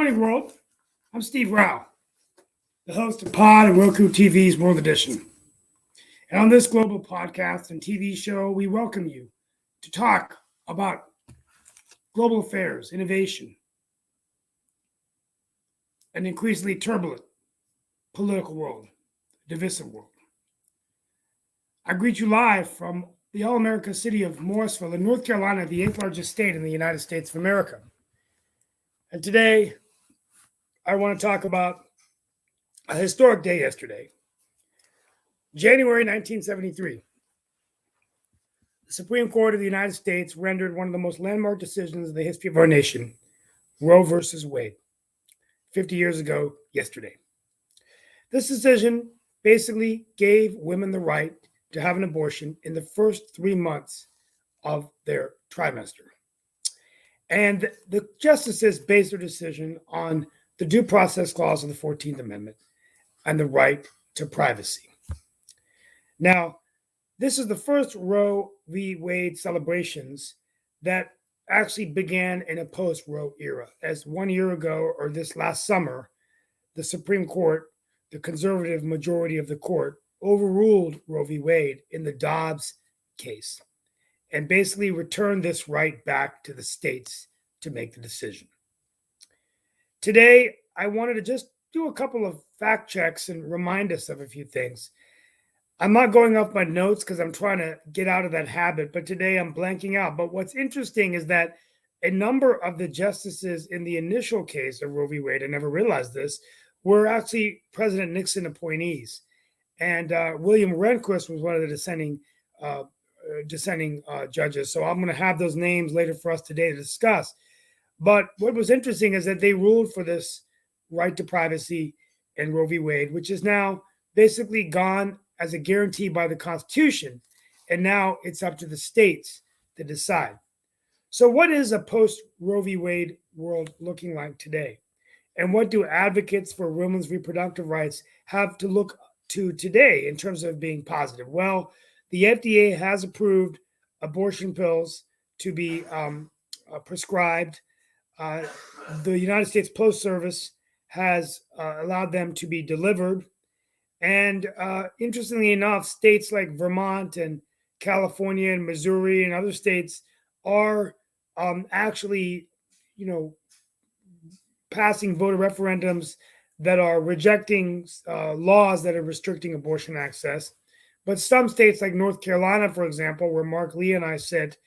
morning, world. I'm Steve Rao, the host of Pod and Roku TV's World Edition. And on this global podcast and TV show, we welcome you to talk about global affairs, innovation, an increasingly turbulent political world, divisive world. I greet you live from the all-America city of Morrisville in North Carolina, the 8th largest state in the United States of America. And today, I want to talk about a historic day yesterday, January 1973. The Supreme Court of the United States rendered one of the most landmark decisions in the history of our nation, Roe versus Wade, 50 years ago yesterday. This decision basically gave women the right to have an abortion in the first 3 months of their trimester. And the justices based their decision on the Due Process Clause of the 14th Amendment and the right to privacy. Now, this is the first Roe v. Wade celebrations that actually began in a post-Roe era. As 1 year ago, or this last summer, the Supreme Court, the conservative majority of the court, overruled Roe v. Wade in the Dobbs case and basically returned this right back to the states to make the decision. Today, I wanted to just do a couple of fact checks and remind us of a few things. I'm not going off my notes because I'm trying to get out of that habit, but today I'm blanking out. But what's interesting is that a number of the justices in the initial case of Roe v. Wade, I never realized this, were actually President Nixon appointees. And William Rehnquist was one of the dissenting judges. So I'm going to have those names later for us today to discuss. But what was interesting is that they ruled for this right to privacy in Roe v. Wade, which is now basically gone as a guarantee by the Constitution. And now it's up to the states to decide. So what is a post-Roe v. Wade world looking like today? And what do advocates for women's reproductive rights have to look to today in terms of being positive? Well, the FDA has approved abortion pills to be prescribed. The United States Post Service has allowed them to be delivered. And interestingly enough, states like Vermont and California and Missouri and other states are actually, passing voter referendums that are rejecting laws that are restricting abortion access. But some states like North Carolina, for example, where Mark Lee and I sit,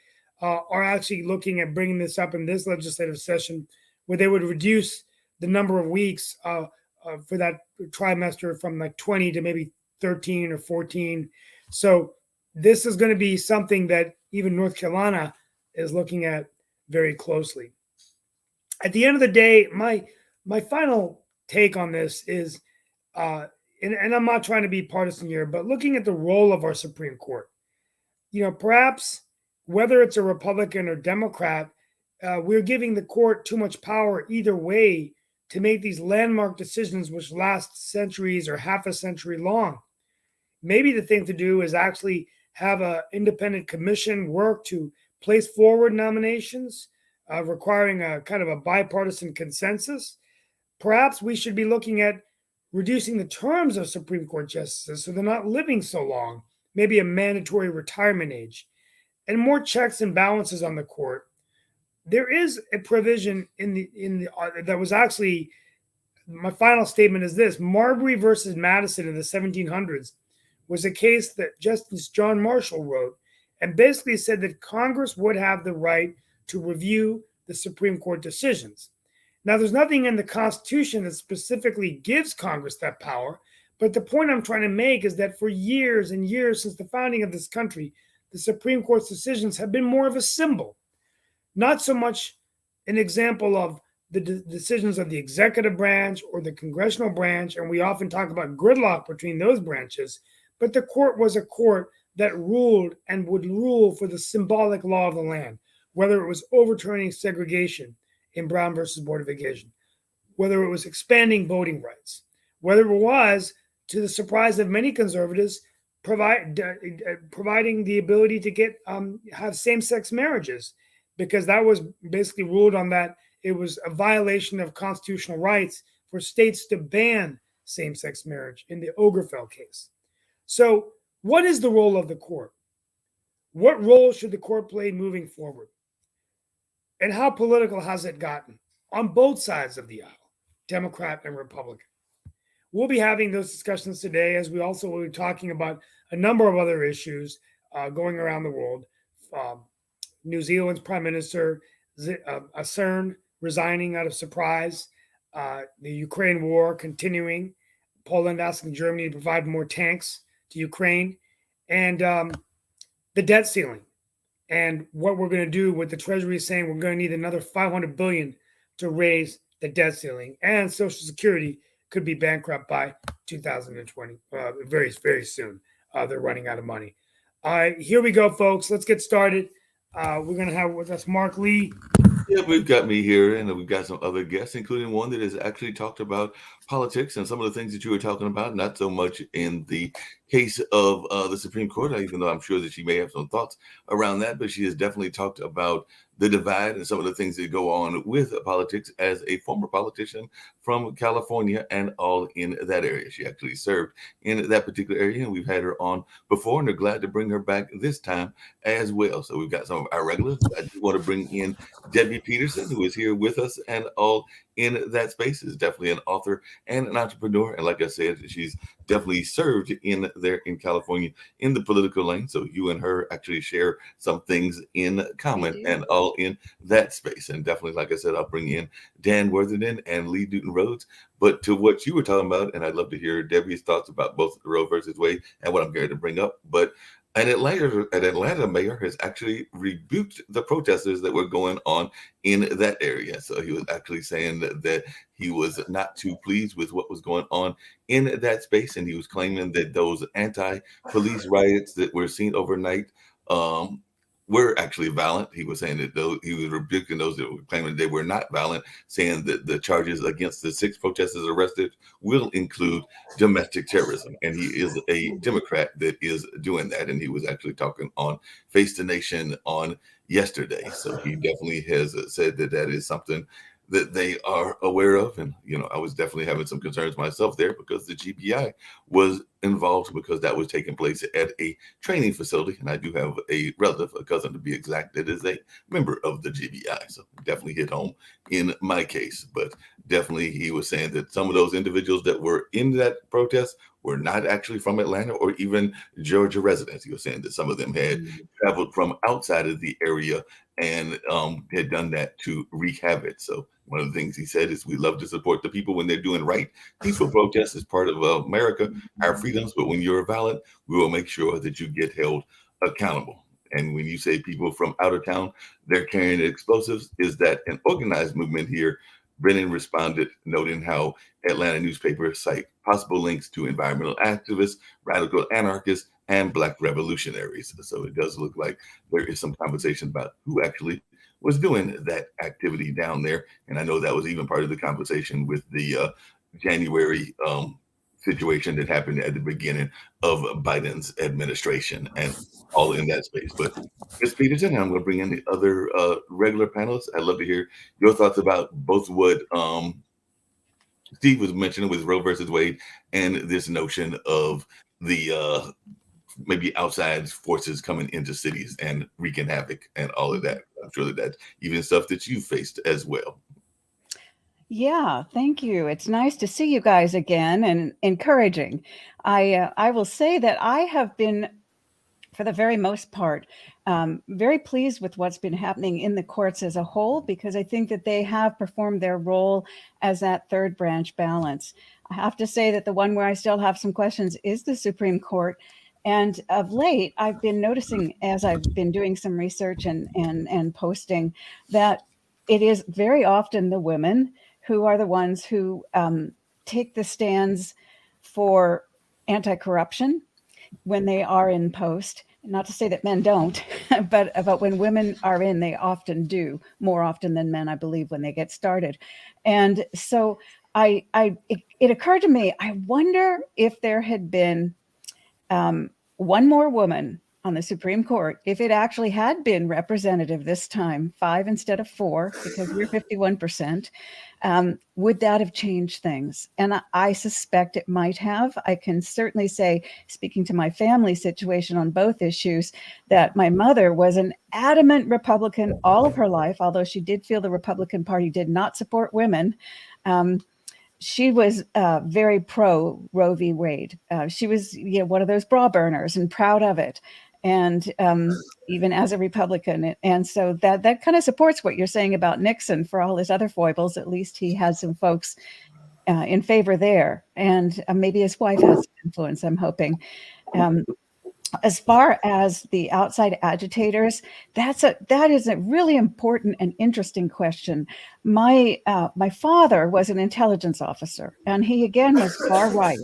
are actually looking at bringing this up in this legislative session, where they would reduce the number of weeks for that trimester from like 20 to maybe 13 or 14. So this is going to be something that even North Carolina is looking at very closely. At the end of the day, my final take on this is, and I'm not trying to be partisan here, but looking at the role of our Supreme Court, perhaps whether it's a Republican or Democrat, we're giving the court too much power either way to make these landmark decisions which last centuries or half a century long. Maybe the thing to do is actually have an independent commission work to place forward nominations, requiring a kind of a bipartisan consensus. Perhaps we should be looking at reducing the terms of Supreme Court justices so they're not living so long, maybe a mandatory retirement age, and more checks and balances on the court. There is a provision in the that was actually, my final statement is this: Marbury versus Madison in the 1700s was a case that Justice John Marshall wrote and basically said that Congress would have the right to review the Supreme Court decisions. Now, there's nothing in the Constitution that specifically gives Congress that power, but the point I'm trying to make is that for years and years since the founding of this country, the Supreme Court's decisions have been more of a symbol, not so much an example of the decisions of the executive branch or the congressional branch, and we often talk about gridlock between those branches, but the court was a court that ruled and would rule for the symbolic law of the land, whether it was overturning segregation in Brown versus Board of Education, whether it was expanding voting rights, whether it was, to the surprise of many conservatives, providing the ability to have same-sex marriages, because that was basically ruled on that it was a violation of constitutional rights for states to ban same sex marriage in the Obergefell case. So, what is the role of the court? What role should the court play moving forward? And how political has it gotten on both sides of the aisle, Democrat and Republican? We'll be having those discussions today, as we also will be talking about a number of other issues going around the world. New Zealand's Prime Minister Ardern resigning out of surprise, the Ukraine war continuing, Poland asking Germany to provide more tanks to Ukraine, and the debt ceiling, and what we're going to do with the Treasury saying we're going to need another $500 billion to raise the debt ceiling, and Social Security could be bankrupt by 2020, very, very soon. They're running out of money. Here we go, folks. Let's get started. We're going to have with us Mark Lee. Yeah, we've got me here, and we've got some other guests, including one that has actually talked about politics and some of the things that you were talking about, not so much in the case of the Supreme Court, even though I'm sure that she may have some thoughts around that, but she has definitely talked about the divide and some of the things that go on with politics as a former politician from California and all in that area. She actually served in that particular area, and we've had her on before, and they're glad to bring her back this time as well. So we've got some of our regulars. I do want to bring in Debbie Peterson, who is here with us and all in that space, is definitely an author and an entrepreneur. And like I said, she's definitely served in there in California in the political lane. So you and her actually share some things in common and all in that space. And definitely, like I said, I'll bring in Dan Worthington and Lee Newton Rhodes. But to what you were talking about, and I'd love to hear Debbie's thoughts about both Roe versus Wade and what I'm going to bring up. But an Atlanta mayor has actually rebuked the protesters that were going on in that area. So he was actually saying that he was not too pleased with what was going on in that space. And he was claiming that those anti-police riots that were seen overnight were actually violent. He was saying that he was rebuking those that were claiming they were not violent, saying that the charges against the 6 protesters arrested will include domestic terrorism. And he is a Democrat that is doing that. And he was actually talking on Face the Nation on yesterday. So he definitely has said that that is something that they are aware of. And, I was definitely having some concerns myself there because the GBI was involved, because that was taking place at a training facility. And I do have a relative, a cousin to be exact, that is a member of the GBI. So definitely hit home in my case. But definitely he was saying that some of those individuals that were in that protest were not actually from Atlanta or even Georgia residents. He was saying that some of them had traveled from outside of the area and had done that to wreak havoc. So one of the things he said is, we love to support the people when they're doing right. Peaceful protest is part of America, our freedoms. But when you're violent, we will make sure that you get held accountable. And when you say people from out of town, they're carrying explosives, is that an organized movement here? Brennan responded, noting how Atlanta newspapers cite possible links to environmental activists, radical anarchists, and Black revolutionaries. So it does look like there is some conversation about who actually was doing that activity down there. And I know that was even part of the conversation with the January situation that happened at the beginning of Biden's administration and all in that space. But Ms. Peterson, I'm going to bring in the other regular panelists. I'd love to hear your thoughts about both what Steve was mentioning with Roe versus Wade and this notion of the maybe outside forces coming into cities and wreaking havoc and all of that. I'm sure that that's even stuff that you faced as well. Yeah, thank you. It's nice to see you guys again and encouraging. I will say that I have been, for the very most part, very pleased with what's been happening in the courts as a whole, because I think that they have performed their role as that third branch balance. I have to say that the one where I still have some questions is the Supreme Court. And of late, I've been noticing, as I've been doing some research and posting, that it is very often the women who are the ones who take the stands for anti-corruption when they are in post. Not to say that men don't, but when women are in, they often do, more often than men, I believe, when they get started. And so it occurred to me, I wonder if there had been one more woman on the Supreme Court, if it actually had been representative this time, 5 instead of 4, because we're 51%, would that have changed things? And I suspect it might have. I can certainly say, speaking to my family situation on both issues, that my mother was an adamant Republican all of her life, although she did feel the Republican Party did not support women. She was very pro Roe v. Wade. She was, one of those bra burners and proud of it. And even as a Republican. And so that kind of supports what you're saying about Nixon. For all his other foibles, at least he has some folks in favor there. And maybe his wife has influence, I'm hoping. As far as the outside agitators, that is a really important and interesting question. My father was an intelligence officer, and he again was far right.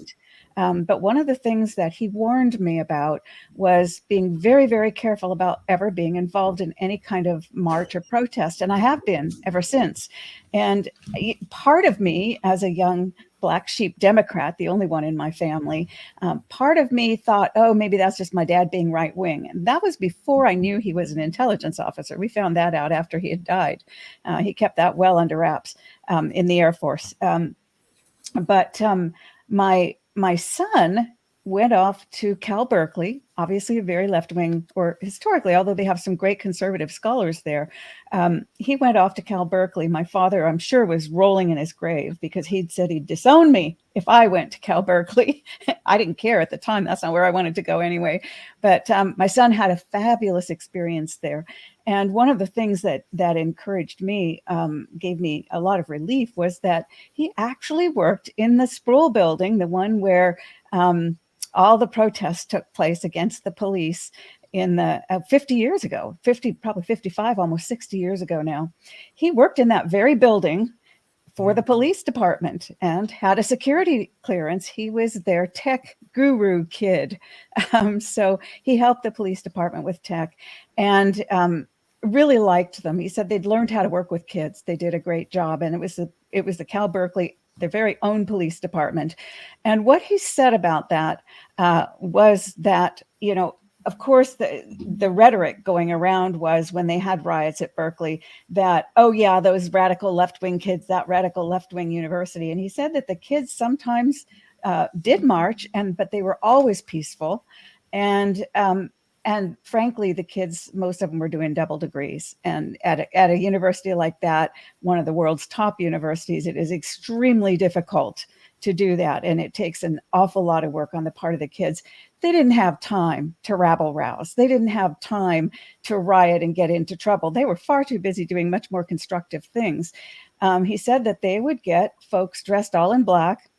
But one of the things that he warned me about was being very, very careful about ever being involved in any kind of march or protest. And I have been ever since. And part of me, as a young black sheep Democrat, the only one in my family, part of me thought, oh, maybe that's just my dad being right wing. And that was before I knew he was an intelligence officer. We found that out after he had died. He kept that well under wraps in the Air Force. But my son went off to Cal Berkeley, obviously a very left-wing, or historically, although they have some great conservative scholars there. He went off to Cal Berkeley. My father, I'm sure, was rolling in his grave because he'd said he'd disown me if I went to Cal Berkeley. I didn't care at the time. That's not where I wanted to go anyway. But my son had a fabulous experience there. And one of the things that encouraged me, gave me a lot of relief, was that he actually worked in the Sproul building, the one where all the protests took place against the police in the 50 years ago, probably 55, almost 60 years ago now. He worked in that very building for the police department and had a security clearance. He was their tech guru kid. So he helped the police department with tech and really liked them. He said they'd learned how to work with kids. They did a great job. And it was the Cal Berkeley, their very own police department. And what he said about that was that, of course, the rhetoric going around was when they had riots at Berkeley that, oh, yeah, those radical left-wing kids, that radical left-wing university. And he said that the kids sometimes did march, but they were always peaceful. And frankly, the kids, most of them were doing double degrees. And at a university like that, one of the world's top universities, it is extremely difficult to do that. And it takes an awful lot of work on the part of the kids. They didn't have time to rabble rouse. They didn't have time to riot and get into trouble. They were far too busy doing much more constructive things. He said that they would get folks dressed all in black,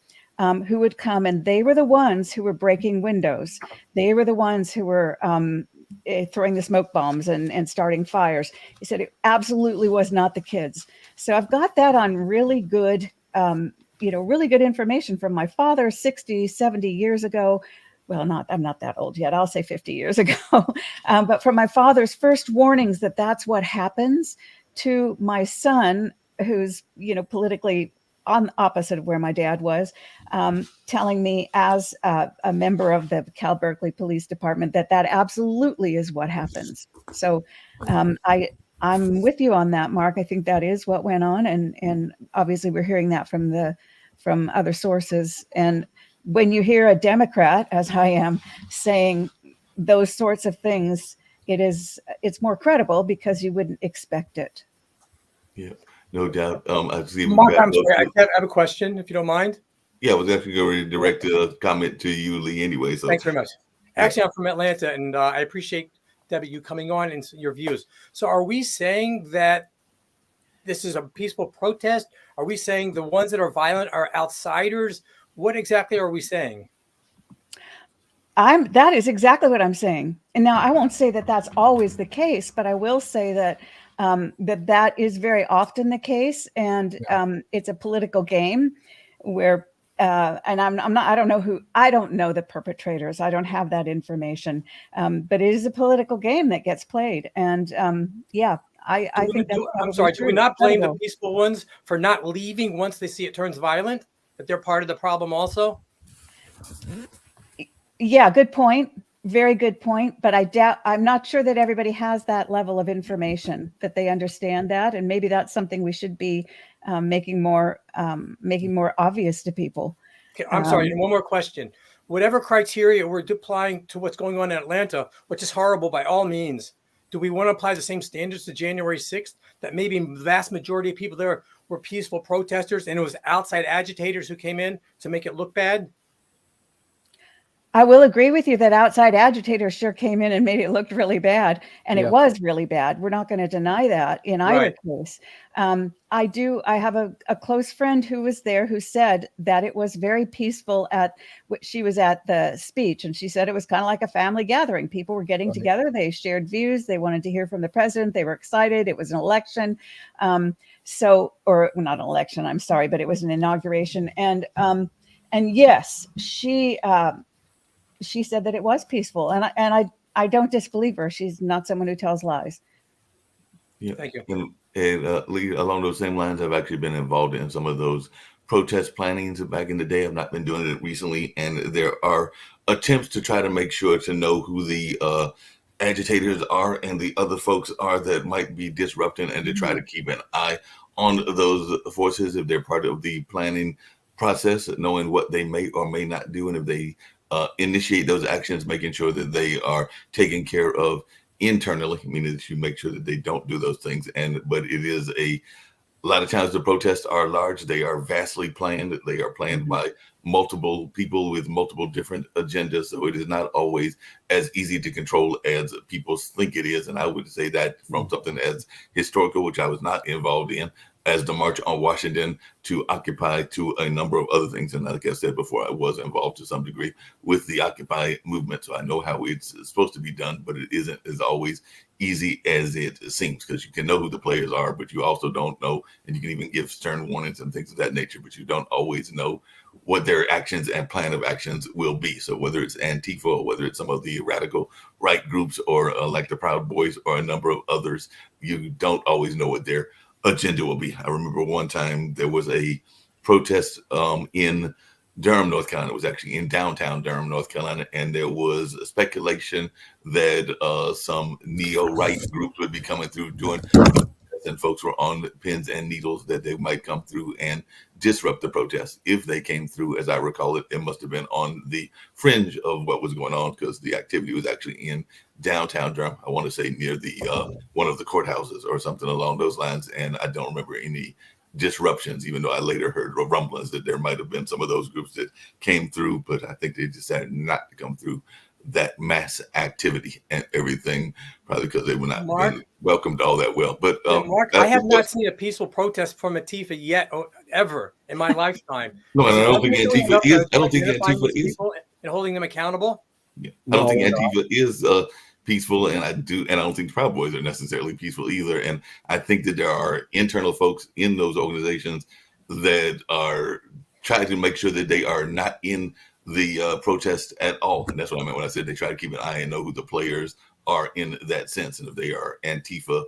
who would come, and they were the ones who were breaking windows. They were the ones who were throwing the smoke bombs and starting fires. He said it absolutely was not the kids. So I've got that on really good, really good information from my father 60, 70 years ago. Well, I'm not that old yet. I'll say 50 years ago. But from my father's first warnings that that's what happens, to my son, who's, politically on opposite of where my dad was, telling me as a member of the Cal Berkeley Police Department that absolutely is what happens. So I'm with you on that, Mark. I think that is what went on. And obviously we're hearing that from other sources. And when you hear a Democrat, as I am, saying those sorts of things, it's more credible because you wouldn't expect it. Yeah, no doubt. I see. Mark, I'm sorry, I have a question, if you don't mind. Yeah, I was actually going to direct a comment to you, Lee, anyway. So thanks very much. Actually, I'm from Atlanta, and I appreciate, Debbie, you coming on and your views. So are we saying that this is a peaceful protest? Are we saying the ones that are violent are outsiders? What exactly are we saying? That is exactly what I'm saying. And now I won't say that that's always the case, but I will say that that is very often the case. And it's a political game where, and I don't know the perpetrators. I don't have that information. But it is a political game that gets played. And I think that's I'm sorry, true. do we not blame the peaceful ones for not leaving once they see it turns violent? That they're part of the problem also? Yeah, good point. very good point, but I'm not sure that everybody has that level of information that they understand that, and maybe that's something we should be making more obvious to people. Okay, I'm sorry. And one more question. Whatever criteria we're applying to what's going on in Atlanta, which is horrible by all means, do we want to apply the same standards to January 6th? That maybe the vast majority of people there were peaceful protesters and it was outside agitators who came in to make it look bad? I will agree with you that outside agitators sure came in and made it look really bad. And Yeah. it was really bad. We're not going to deny that in either case. I have a close friend who was there who said that it was very peaceful she was at the speech. And she said it was kind of like a family gathering. People were getting together. They shared views. They wanted to hear from the president. They were excited. It was an election. Or not an election, I'm sorry, but it was an inauguration. And yes, she said that it was peaceful, and I don't disbelieve her. She's not someone who tells lies. Yeah, Thank you. And Lee, along those same lines, I've actually been involved in some of those protest plannings back in the day. I've not been doing it recently, and there are attempts to try to make sure to know who the agitators are and the other folks are that might be disrupting, and to try to keep an eye on those forces if they're part of the planning process, knowing what they may or may not do, and if they initiate those actions, making sure that they are taken care of internally, meaning that you make sure that they don't do those things. But it is a lot of times the protests are large. They are vastly planned. They are planned by multiple people with multiple different agendas. So it is not always as easy to control as people think it is. And I would say that from something as historical, which I was not involved in, as the March on Washington, to Occupy, to a number of other things. And like I said before, I was involved to some degree with the Occupy movement. So I know how it's supposed to be done, but it isn't as always easy as it seems, because you can know who the players are, but you also don't know, and you can even give stern warnings and things of that nature, but you don't always know what their actions and plan of actions will be. So whether it's Antifa or whether it's some of the radical right groups or like the Proud Boys or a number of others, you don't always know what their agenda will be. I remember one time there was a protest in Durham, North Carolina. It was actually in downtown Durham, North Carolina, and there was a speculation that some neo-right groups would be coming through doing, and folks were on pins and needles that they might come through and disrupt the protests. If they came through, as I recall it, it must have been on the fringe of what was going on, because the activity was actually in downtown Durham. I want to say near the one of the courthouses or something along those lines. And I don't remember any disruptions, even though I later heard rumblings that there might have been some of those groups that came through, but I think they decided not to come through that mass activity and everything, probably because they were not welcomed all that well. But Mark, I have not seen a peaceful protest from Antifa yet, ever in my lifetime. No, I don't think Antifa is. I don't think Antifa is. And holding them accountable. Yeah. I don't think Antifa is peaceful, and I don't think the Proud Boys are necessarily peaceful either. And I think that there are internal folks in those organizations that are trying to make sure that they are not in the protest at all. And that's what I meant when I said they try to keep an eye and know who the players are in that sense, and if they are Antifa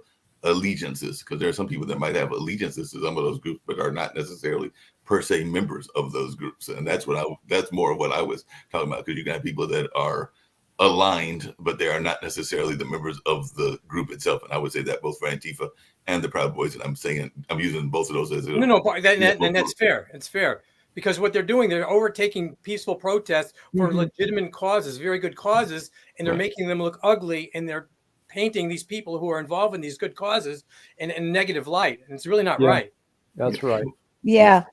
allegiances, because there are some people that might have allegiances to some of those groups but are not necessarily per se members of those groups. And that's more of what I was talking about, because you can have people that are aligned but they are not necessarily the members of the group itself. And I would say that both for Antifa and the Proud Boys, and I'm using both of those as no, and that's fair. It's fair. Because what they're doing, they're overtaking peaceful protests for legitimate causes, very good causes, and they're making them look ugly, and they're painting these people who are involved in these good causes in a negative light. And it's really not right. That's right. Yeah.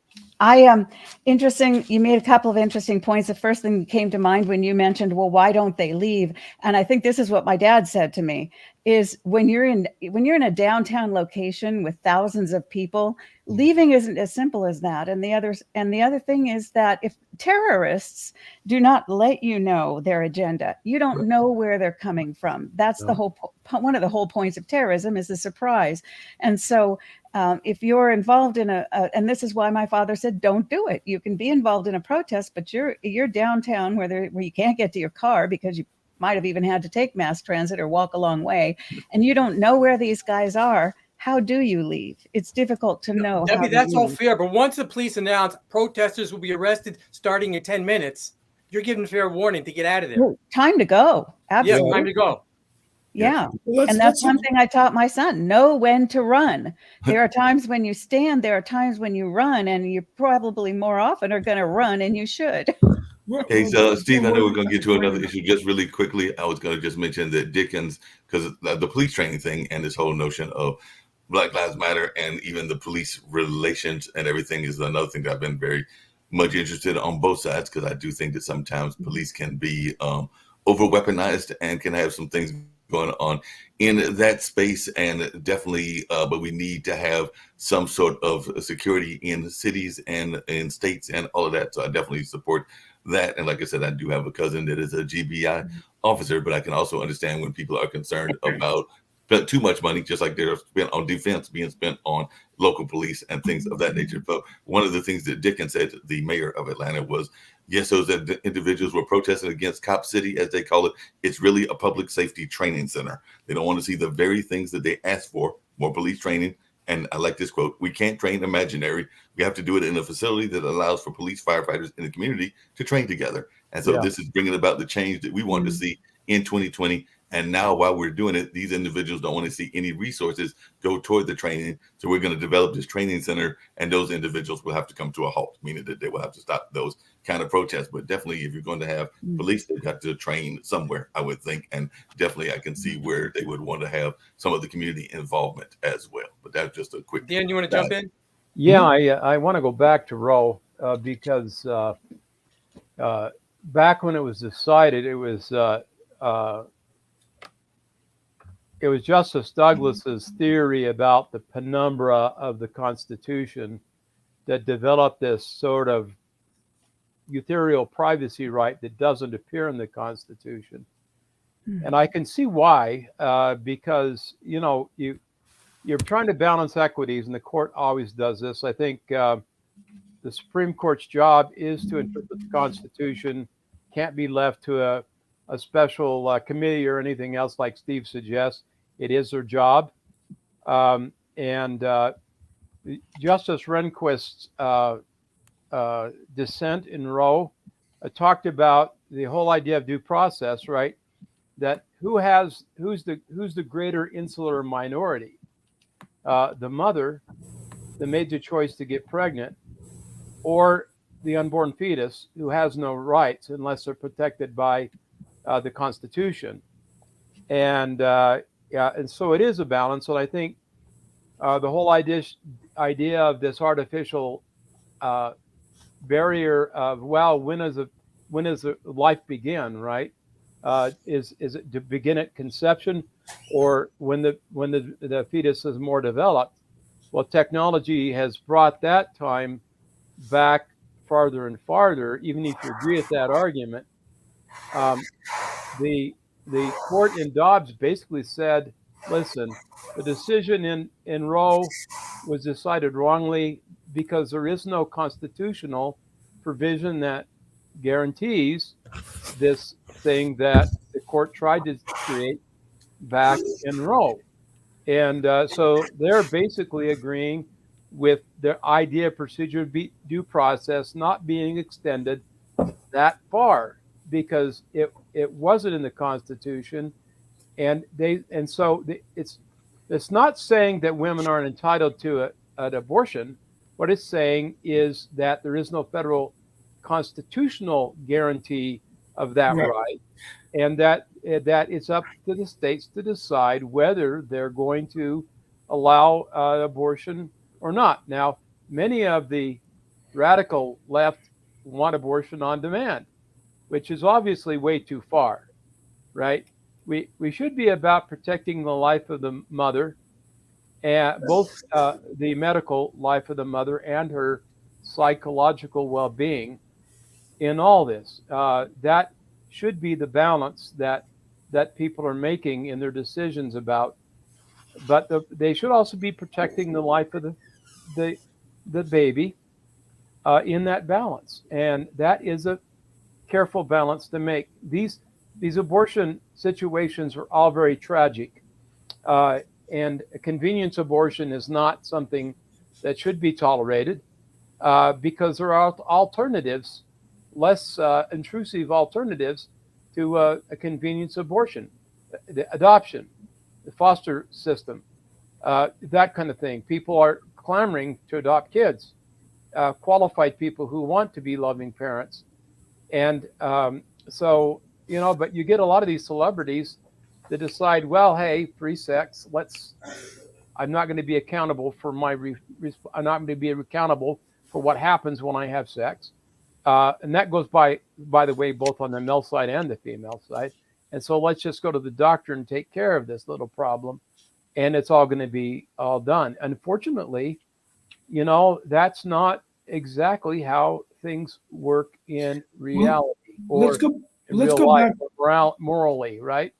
Interesting. You made a couple of interesting points. The first thing that came to mind when you mentioned, well, why don't they leave? And I think this is what my dad said to me, is when you're in a downtown location with thousands of people, leaving isn't as simple as that. And the other thing is that if terrorists do not let you know their agenda, you don't know where they're coming from. That's the whole one of the whole points of terrorism, is the surprise. And so if you're involved in and this is why my father said, don't do it. You can be involved in a protest, but you're downtown where you can't get to your car because you might have even had to take mass transit or walk a long way, and you don't know where these guys are. How do you leave? It's difficult to know. Debbie, that's all fair. But once the police announce protesters will be arrested starting in 10 minutes, you're given fair warning to get out of there. Time to go. Absolutely. time to go. Yeah. Well, And that's one thing I taught my son. Know when to run. There are times when you stand, there are times when you run, and you probably more often are going to run, and you should. Okay, so Steve, I know we're going to get to another issue just really quickly. I was going to just mention that Dickens, because the police training thing and this whole notion of Black Lives Matter and even the police relations and everything is another thing that I've been very much interested on both sides, because I do think that sometimes police can be over weaponized and can have some things going on in that space, and definitely but we need to have some sort of security in cities and in states and all of that. So I definitely support that. And like I said, I do have a cousin that is a GBI officer, but I can also understand when people are concerned about spent too much money, just like they're spent on defense being spent on local police and things of that nature. But one of the things that Dickens said, the mayor of Atlanta, was, yes, those individuals were protesting against Cop City, as they call it. It's really a public safety training center. They don't want to see the very things that they asked for, more police training. And I like this quote: "We can't train imaginary. We have to do it in a facility that allows for police firefighters in the community to train together." And so this is bringing about the change that we want to see in 2020. And now, while we're doing it, these individuals don't want to see any resources go toward the training. So we're going to develop this training center, and those individuals will have to come to a halt, meaning that they will have to stop those kind of protests. But definitely, if you're going to have police, they've got to train somewhere, I would think. And definitely, I can see where they would want to have some of the community involvement as well. But that's just a quick. Dan, you want to jump in? Yeah, I want to go back to Roe because back when it was decided, it was Justice Douglas's theory about the penumbra of the Constitution that developed this sort of ethereal privacy right that doesn't appear in the Constitution. And I can see why, because, you know, you're trying to balance equities, and the court always does this. I think the Supreme Court's job is to interpret the Constitution, can't be left to a special committee or anything else like Steve suggests. It is their job. And Justice Rehnquist's dissent in Roe talked about the whole idea of due process, right? That who's the greater insular minority? The mother that made the choice to get pregnant, or the unborn fetus who has no rights unless they're protected by the Constitution. And so it is a balance. And I think the whole idea of this artificial barrier of, well, when does life begin, right? Is it to begin at conception, or when the fetus is more developed? Well, technology has brought that time back farther and farther. Even if you agree with that argument, the court in Dobbs basically said, listen, the decision in Roe was decided wrongly because there is no constitutional provision that guarantees this thing that the court tried to create back in Roe. And so they're basically agreeing with the idea of procedural due process not being extended that far, because it wasn't in the Constitution, and so it's not saying that women aren't entitled to an abortion. What it's saying is that there is no federal constitutional guarantee of that right, and that it's up to the states to decide whether they're going to allow abortion or not. Now, many of the radical left want abortion on demand, which is obviously way too far, right? We should be about protecting the life of the mother, and both the medical life of the mother and her psychological well-being in all this. That should be the balance that people are making in their decisions about. But they should also be protecting the life of the baby in that balance, and that is a careful balance to make. These abortion situations are all very tragic, and a convenience abortion is not something that should be tolerated, because there are alternatives, less intrusive alternatives to a convenience abortion, the adoption, the foster system, that kind of thing. People are clamoring to adopt kids, qualified people who want to be loving parents. And so, but you get a lot of these celebrities that decide, well, hey, free sex, I'm not going to be accountable for I'm not going to be accountable for what happens when I have sex. And that goes by the way, both on the male side and the female side. And so let's just go to the doctor and take care of this little problem. And it's all going to be all done. Unfortunately, that's not exactly how things work in reality Let's go life, back. Morally, right?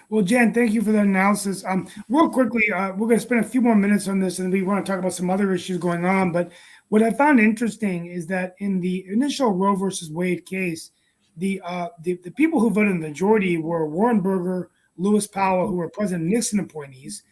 Well, Jan, thank you for that analysis. Real quickly, we're going to spend a few more minutes on this, and we want to talk about some other issues going on. But what I found interesting is that in the initial Roe versus Wade case, the people who voted in the majority were Warren Burger, Lewis Powell, who were President Nixon appointees,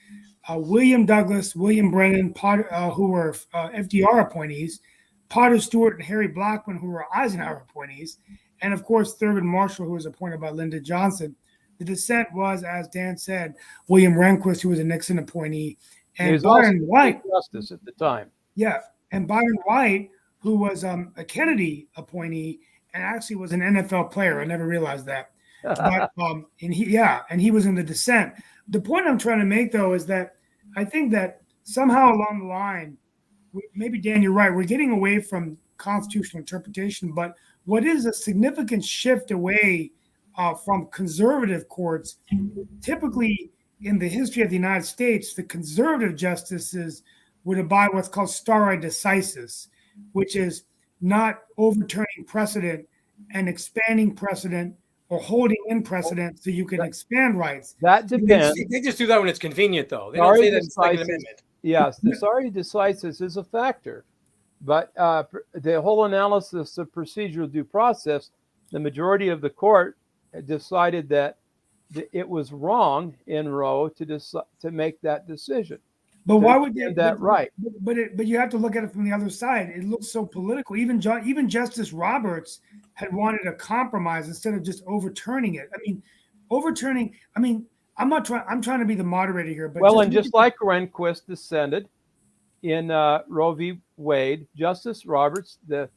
William Douglas, William Brennan, who were FDR appointees, Potter Stewart, and Harry Blackmun, who were Eisenhower appointees, and of course Thurgood Marshall, who was appointed by Lyndon Johnson. The dissent was, as Dan said, William Rehnquist, who was a Nixon appointee, and he was Byron White. Justice at the time. Yeah, and Byron White, who was a Kennedy appointee and actually was an NFL player. I never realized that. But, and he was in the dissent. The point I'm trying to make, though, is that I think that somehow along the line, maybe Dan, you're right, we're getting away from constitutional interpretation, but what is a significant shift away from conservative courts? Typically, in the history of the United States, the conservative justices would abide what's called stare decisis, which is not overturning precedent and expanding precedent or holding in precedent so you can expand rights. That depends. They just do that when it's convenient, though. They don't say that in the Second Amendment. Yes, the stare decisis is a factor. But the whole analysis of procedural due process, the majority of the court decided that it was wrong in Roe to make that decision. But why would they? That right? But you have to look at it from the other side. It looks so political. Even Justice Roberts had wanted a compromise instead of just overturning it. I mean, overturning. I mean, I'm trying to be the moderator here. But just like Rehnquist dissented in Roe v. Wade, Justice Roberts, the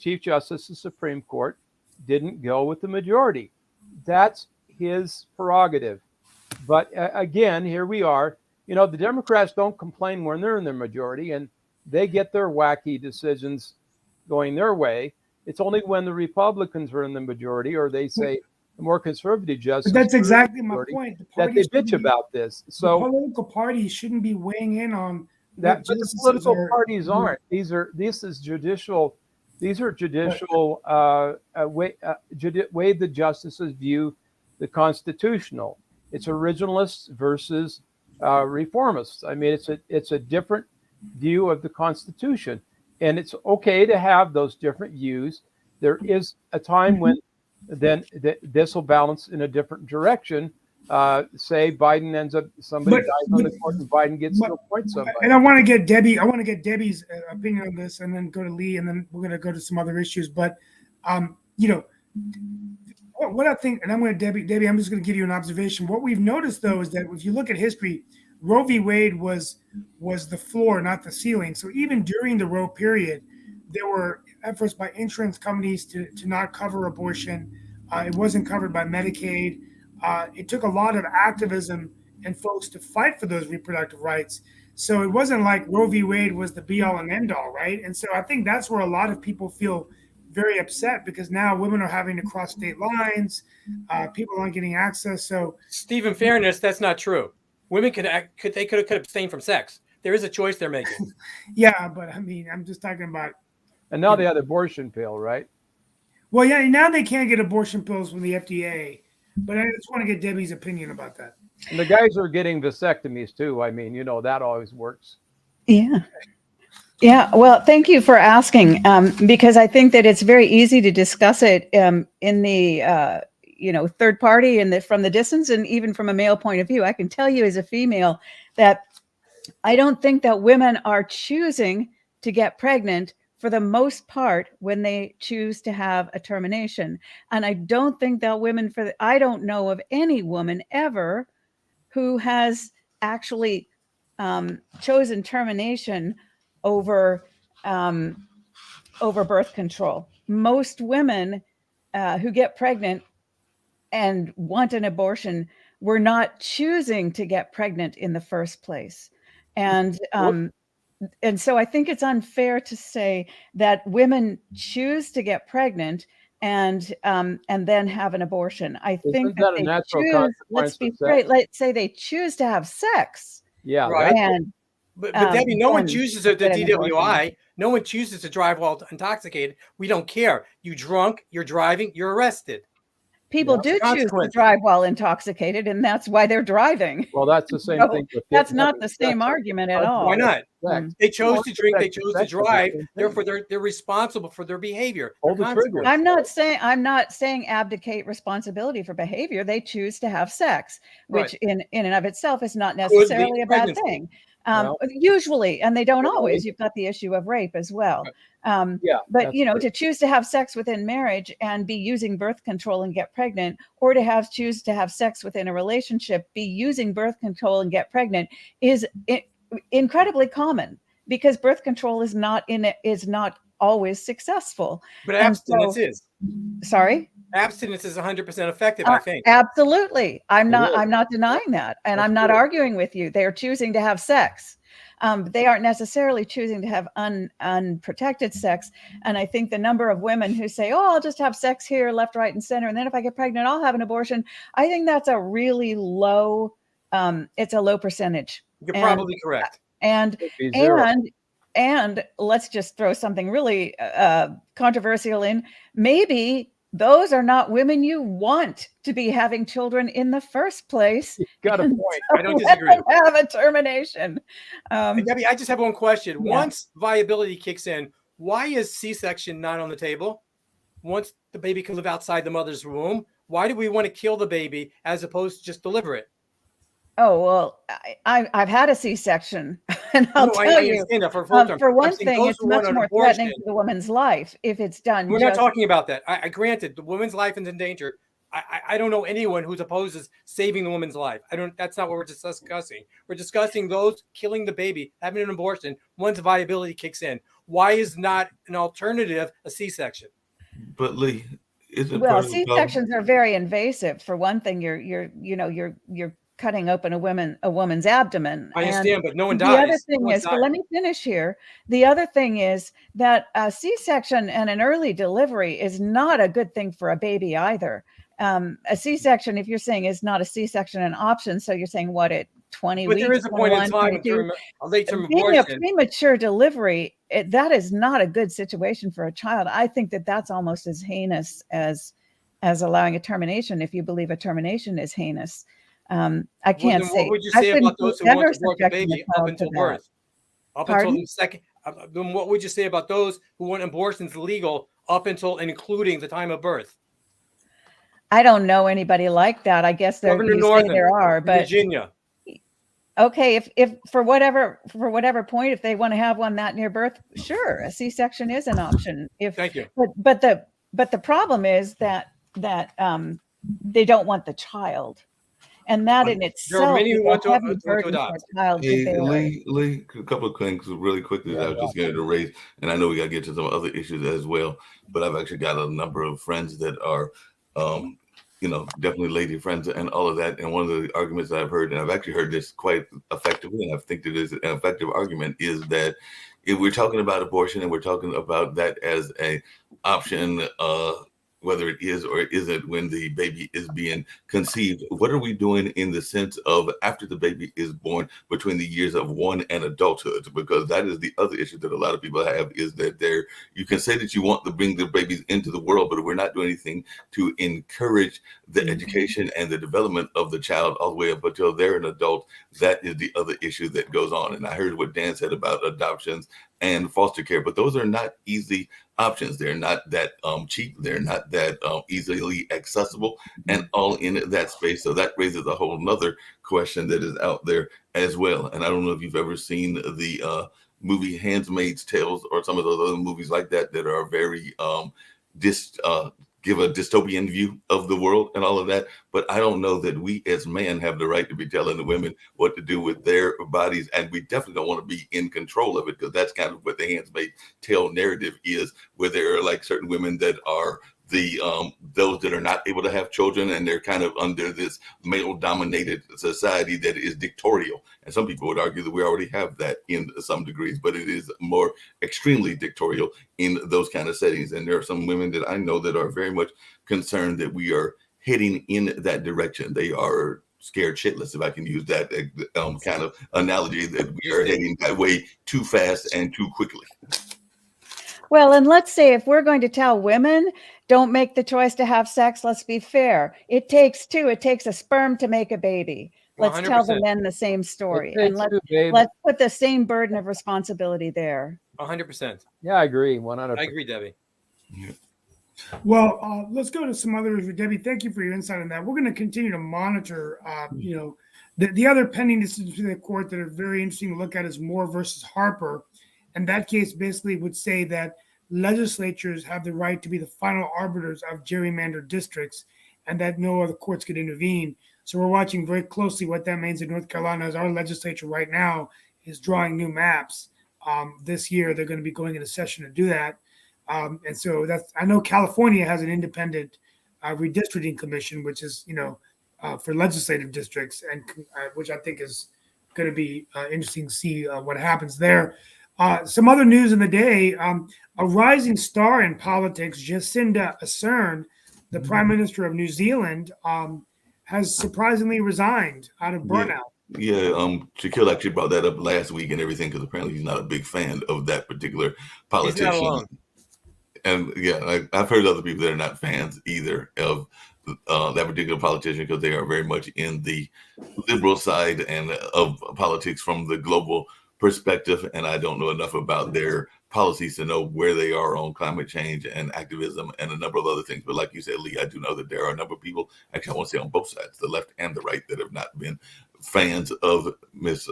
Chief Justice of the Supreme Court, didn't go with the majority. That's his prerogative. But again, here we are. The Democrats don't complain when they're in the majority and they get their wacky decisions going their way. It's only when the Republicans are in the majority or they say the more conservative justice. But that's exactly my point. That they bitch about this. So the political parties shouldn't be weighing in on that. But the political parties aren't. These are judicial way the justices view the constitutional. It's originalists versus reformists. I mean, it's a different view of the Constitution, and it's okay to have those different views. There is a time when then this will balance in a different direction. Say Biden ends up somebody dies on the court, and Biden gets to appoint somebody. And I want to get Debbie's opinion on this, and then go to Lee, and then we're going to go to some other issues. But what I think, and I'm going to Debbie, I'm just going to give you an observation. What we've noticed, though, is that if you look at history, Roe v. Wade was the floor, not the ceiling. So even during the Roe period, there were efforts by insurance companies to not cover abortion. It wasn't covered by Medicaid. It took a lot of activism and folks to fight for those reproductive rights. So it wasn't like Roe v. Wade was the be all and end all, right? And so I think that's where a lot of people feel very upset, because now women are having to cross state lines. People aren't getting access. So, Steve, in fairness, that's not true. Women could abstain from sex. There is a choice they're making. Yeah, but I mean, I'm just talking about. And now they had abortion pill, right? Well, yeah, now they can't get abortion pills from the FDA. But I just want to get Debbie's opinion about that. And the guys are getting vasectomies too. I mean, that always works. Yeah. Yeah. Well, thank you for asking, because I think that it's very easy to discuss it in the third party and from the distance, and even from a male point of view. I can tell you as a female that I don't think that women are choosing to get pregnant for the most part when they choose to have a termination. And I don't think that women I don't know of any woman ever who has actually chosen termination over birth control. Most women who get pregnant and want an abortion were not choosing to get pregnant in the first place. And so I think it's unfair to say that women choose to get pregnant and then have an abortion. I think that a they natural choose, consequence let's be of sex? straight, let's say they choose to have sex. Yeah, Right. And But Debbie, no one then chooses the get an abortion. DWI. No one chooses to drive while intoxicated. We don't care. You drunk, you're driving, you're arrested. People Yeah. do choose to Consequence. drive while intoxicated, and that's why they're driving. well, that's the same So thing. With that's having not the sex. same argument at all. Why not? Sex. They chose Well, to drink, they sex is chose to the same drive, thing. therefore they're responsible for their behavior. Pull their the trigger. consequences. I'm not saying abdicate responsibility for behavior. They choose to have sex, which in and of itself is not Could lead necessarily to a bad pregnancy. thing. Well- Usually, and they don't Well, always. You've got the issue of rape as well. Yeah, But that's you know, true. to choose to have sex within marriage and be using birth control and get pregnant, or to choose to have sex within a relationship, be using birth control and get pregnant, is incredibly common, because birth control is not always successful. But And abstinence so- is. Sorry. Abstinence is 100% effective, I think. Absolutely. I'm It not is. I'm not denying that. And That's I'm not true. arguing with you. They are choosing to have sex. They aren't necessarily choosing to have unprotected sex. And I think the number of women who say, oh, I'll just have sex here, left, right, and center, and then if I get pregnant, I'll have an abortion. I think that's a really low, it's a low percentage. You're And- probably correct. And It'd be zero. and let's just throw something really controversial in. Maybe those are not women you want to be having children in the first place. You got a And point. I don't let disagree. them have a termination. Hey, Debbie, I just have one question. Yeah. Once viability kicks in, why is C-section not on the table? Once the baby can live outside the mother's womb, why do we want to kill the baby as opposed to just deliver it? Oh, well, I've had a C-section, and I'll No, I tell you, understand that for full term. for I'm one saying thing, those it's who want much an more abortion, threatening to the woman's life if it's done. we're not just- talking about that. I granted the woman's life is in danger. I don't know anyone who opposes saving the woman's life. That's not what we're discussing. We're discussing those killing the baby, having an abortion once viability kicks in. Why is not an alternative a C-section? But Lee, isn't Well, part of the problem- C-sections are very invasive. For one thing, you're cutting open a woman's abdomen. I And understand, but no one the dies. other thing No one's is, but dying. let me finish here. The other thing is that a C-section and an early delivery is not a good thing for a baby either. A C-section, if you're saying, is not a C-section an option, so you're saying what, at 20 But weeks? there is a point in 21, time 22? a late-term Being a abortion. premature delivery, that is not a good situation for a child. I think that that's almost as heinous as allowing a termination, if you believe a termination is heinous. I can't Well, then say. what would you I say about couldn't those who ever want to abort the subject baby myself up to until that. birth? Up Pardon? until the second. Then what would you say about those who want abortions legal up until and including the time of birth? I don't know anybody like that. I guess there, Governor you say Northam, there are, but Virginia. okay, if for whatever point, if they want to have one that near birth, sure, a C-section is an option. Thank you. But the problem is that they don't want the child, and that in itself many who is want a to- heavy want to burden for adopt. a child to Hey, bear. Lee, a couple of things really quickly that I was just going to raise, and I know we got to get to some other issues as well, but I've actually got a number of friends that are, definitely lady friends and all of that. And one of the arguments that I've heard, and I've actually heard this quite effectively, and I think it is an effective argument, is that if we're talking about abortion and we're talking about that as a option, whether it is or it isn't when the baby is being conceived, what are we doing in the sense of after the baby is born between the years of 1 and adulthood? Because that is the other issue that a lot of people have, is that you can say that you want to bring the babies into the world, but we're not doing anything to encourage the education and the development of the child all the way up until they're an adult. That is the other issue that goes on. And I heard what Dan said about adoptions and foster care, but those are not easy options. They're not that cheap. They're not that easily accessible, and all in that space. So that raises a whole nother question that is out there as well. And I don't know if you've ever seen the movie Handmaid's Tales or some of those other movies like that that are very give a dystopian view of the world and all of that. But I don't know that we as men have the right to be telling the women what to do with their bodies. And we definitely don't want to be in control of it, because that's kind of what the Handmaid's Tale narrative is, where there are like certain women that are the those that are not able to have children, and they're kind of under this male dominated society that is dictatorial. And some people would argue that we already have that in some degrees, but it is more extremely dictatorial in those kind of settings. And there are some women that I know that are very much concerned that we are heading in that direction. They are scared shitless, if I can use that kind of analogy, that we are heading that way too fast and too quickly. Well, and let's say if we're going to tell women, don't make the choice to have sex, let's be fair. It takes two. It takes a sperm to make a baby. Let's tell the 100%. men the same story. It And takes two, babe. let's put the same burden of responsibility there. 100%. Yeah, I agree. 100%. I agree, Debbie. Well, let's go to some others. Debbie, thank you for your insight on that. We're going to continue to monitor, the other pending decisions in the court that are very interesting to look at is Moore versus Harper. And that case basically would say that legislatures have the right to be the final arbiters of gerrymandered districts, and that no other courts could intervene. So we're watching very closely what that means in North Carolina, as our legislature right now is drawing new maps. This year, they're going to be going into session to do that. And so I know California has an independent redistricting commission, which is, for legislative districts, and which I think is going to be interesting to see what happens there. Some other news in the day, a rising star in politics, Jacinda Ardern, the Prime Minister of New Zealand, has surprisingly resigned out of burnout. Yeah, Shaquille actually brought that up last week and everything, because apparently he's not a big fan of that particular politician. He's not alone. And yeah, I've heard other people that are not fans either of that particular politician, because they are very much in the liberal side and of politics from the global perspective. And I don't know enough about their policies to know where they are on climate change and activism and a number of other things. But like you said, Lee, I do know that there are a number of people, actually I want to say on both sides, the left and the right, that have not been fans of Miss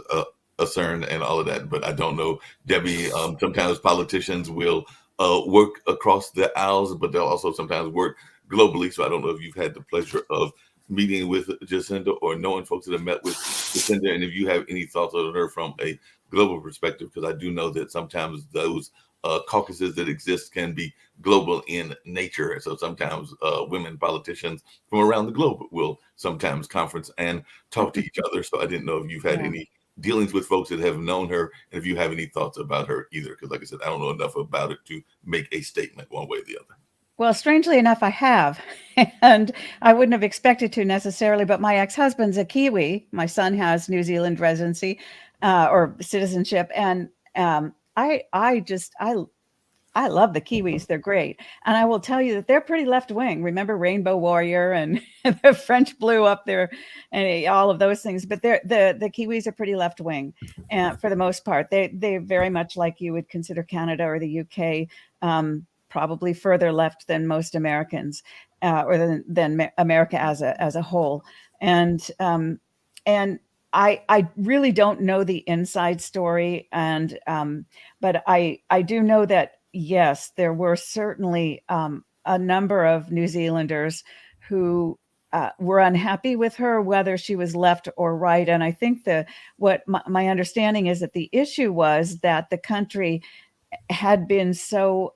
Ardern and all of that. But I don't know, Debbie, sometimes politicians will work across the aisles, but they'll also sometimes work globally. So I don't know if you've had the pleasure of meeting with Jacinda or knowing folks that have met with Jacinda, and if you have any thoughts on her from a global perspective, because I do know that sometimes those caucuses that exist can be global in nature. And so sometimes women politicians from around the globe will sometimes conference and talk to each other. So I didn't know if you've had any dealings with folks that have known her, and if you have any thoughts about her either, because like I said, I don't know enough about it to make a statement one way or the other. Well, strangely enough, I have, and I wouldn't have expected to necessarily, but my ex-husband's a Kiwi. My son has New Zealand residency or citizenship. And I love the Kiwis. They're great. And I will tell you that they're pretty left-wing. Remember Rainbow Warrior and the French Blue up there and all of those things. But the Kiwis are pretty left-wing for the most part. They very much like you would consider Canada or the UK, probably further left than most Americans or than America as a whole. And I really don't know the inside story, but I do know that, yes, there were certainly a number of New Zealanders who were unhappy with her, whether she was left or right. And I think what my understanding is that the issue was that the country had been so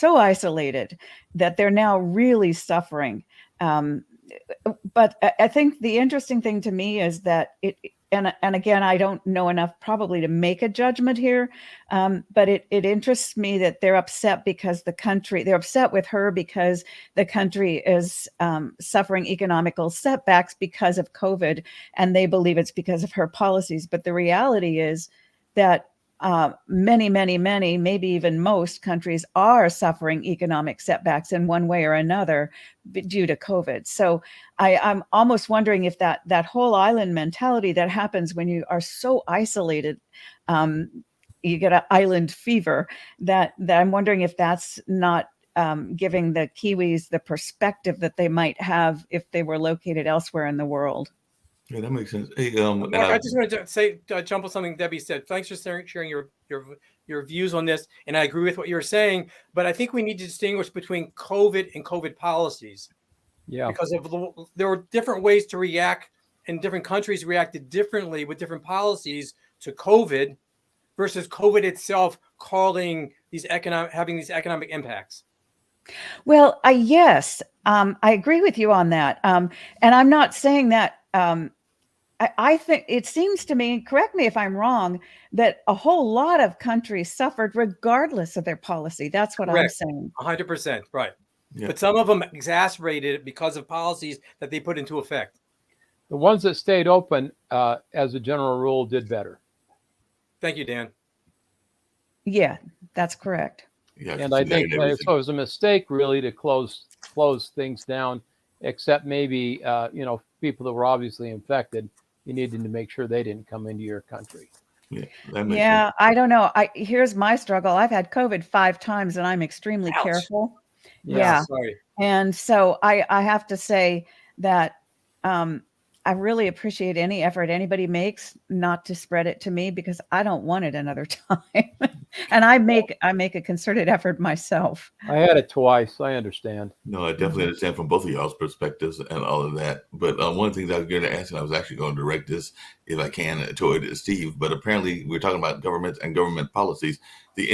isolated that they're now really suffering. But I think the interesting thing to me is that and again, I don't know enough probably to make a judgment here, but it interests me that they're upset because they're upset with her because the country is suffering economical setbacks because of COVID, and they believe it's because of her policies. But the reality is that many, maybe even most countries are suffering economic setbacks in one way or another due to COVID. So I'm almost wondering if that whole island mentality that happens when you are so isolated, you get an island fever, that I'm wondering if that's not giving the Kiwis the perspective that they might have if they were located elsewhere in the world. Yeah, that makes sense. Hey, and Mark, I just wanted to say, jump on something Debbie said. Thanks for sharing your views on this, and I agree with what you're saying. But I think we need to distinguish between COVID and COVID policies, Yeah. because there were different ways to react, and different countries reacted differently with different policies to COVID versus COVID itself having these economic impacts. Well, yes, I agree with you on that. And I'm not saying that. I think it seems to me, correct me if I'm wrong, that a whole lot of countries suffered regardless of their policy. That's what I'm Correct. saying. 100%, right. Yeah. But some of them exacerbated it because of policies that they put into effect. The ones that stayed open, as a general rule, did better. Thank you, Dan. Yeah, that's correct. yeah, And I think so it was a mistake really to close things down, except maybe people that were obviously infected. You needed to make sure they didn't come into your country. yeah, that makes Yeah, sense. I don't know. Here's my struggle. I've had COVID 5 times, and I'm extremely Ouch. careful. Yeah. Yeah. Sorry. And so I have to say that I really appreciate any effort anybody makes not to spread it to me, because I don't want it another time. And I make a concerted effort myself. I had it twice. I understand. No, I definitely understand from both of y'all's perspectives and all of that. But one of the things I was going to ask, and I was actually going to direct this, if I can, toward Steve. But apparently, we're talking about government and government policies. The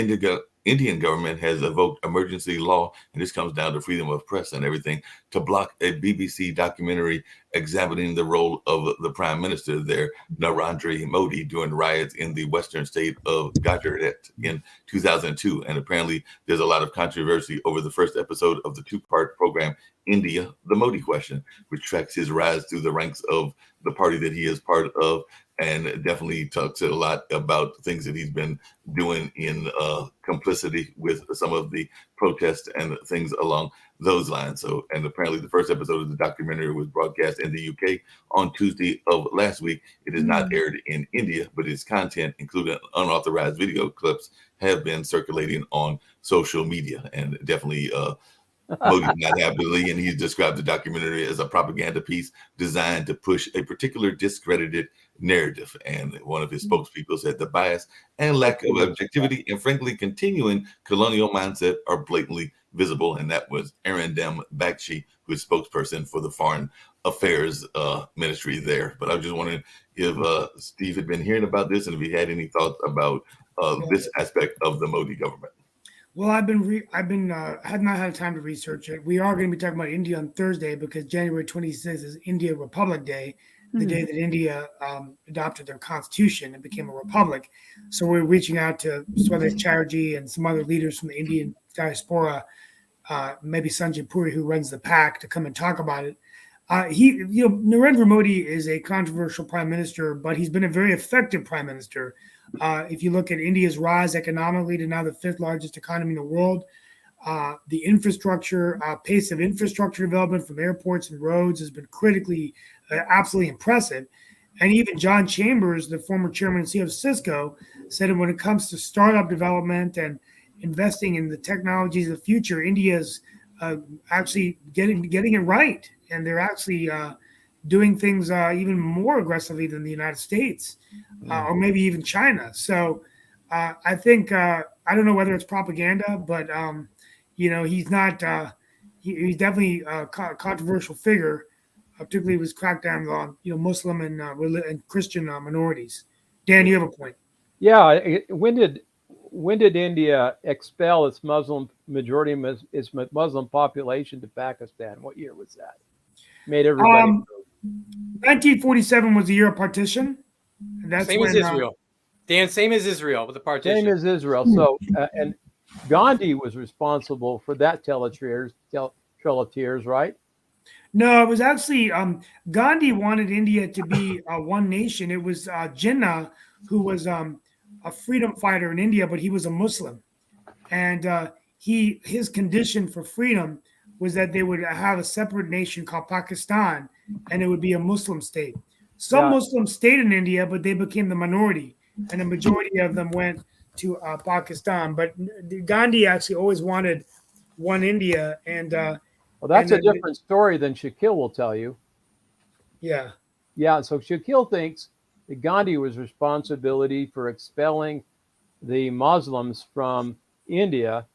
Indian government has evoked emergency law, and this comes down to freedom of press and everything, to block a BBC documentary examining the role of the prime minister there, Narendra Modi, during riots in the western state of Gujarat in 2002. And apparently, there's a lot of controversy over the first episode of the 2-part program, India, the Modi Question, which tracks his rise through the ranks of the party that he is part of, and definitely talks a lot about things that he's been doing in complicity with some of the protests and things along those lines. So, and apparently the first episode of the documentary was broadcast in the UK on Tuesday of last week. It is not aired in India, but its content, including unauthorized video clips, have been circulating on social media, and definitely Modi's not happily, and he's described the documentary as a propaganda piece designed to push a particular discredited narrative. And one of his spokespeople said the bias and lack of objectivity and frankly continuing colonial mindset are blatantly visible. And that was Arindam Bakshi, who is spokesperson for the Foreign Affairs Ministry there. But I was just wondering if Steve had been hearing about this and if he had any thoughts about this aspect of the Modi government. Well, had not had time to research it. We are going to be talking about India on Thursday, because January 26th is India Republic Day, the day that India adopted their constitution and became a republic. So we're reaching out to Swadesh Chatterjee and some other leaders from the Indian diaspora, maybe Sanjay Puri, who runs the PAC, to come and talk about it. Narendra Modi is a controversial prime minister, but he's been a very effective prime minister. If you look at India's rise economically to now the 5th largest economy in the world, the infrastructure, pace of infrastructure development from airports and roads has been critically, absolutely impressive. And even John Chambers, the former chairman and CEO of Cisco, said that when it comes to startup development and investing in the technologies of the future, India's actually getting it right. And they're actually doing things even more aggressively than the United States, or maybe even China. So I think, I don't know whether it's propaganda, but, he's not, he's definitely a controversial figure, particularly with crackdown on, Muslim and Christian minorities. Dan, you have a point. Yeah. When did India expel its Muslim population to Pakistan? What year was that? Made everybody. 1947 was the year of partition. That's Same as Israel. Dan, same as Israel with the partition. Same as Israel. So, and Gandhi was responsible for that Trail of Tears, right? No, it was actually Gandhi wanted India to be one nation. It was Jinnah, who was a freedom fighter in India, but he was a Muslim, and his condition for freedom was that they would have a separate nation called Pakistan, and it would be a Muslim state. Some Muslims stayed in India, but they became the minority, and the majority of them went to Pakistan. But Gandhi actually always wanted one India, and well, that's a different story than Shaquille will tell you. Yeah. Yeah, so Shakil thinks that Gandhi was responsibility for expelling the Muslims from India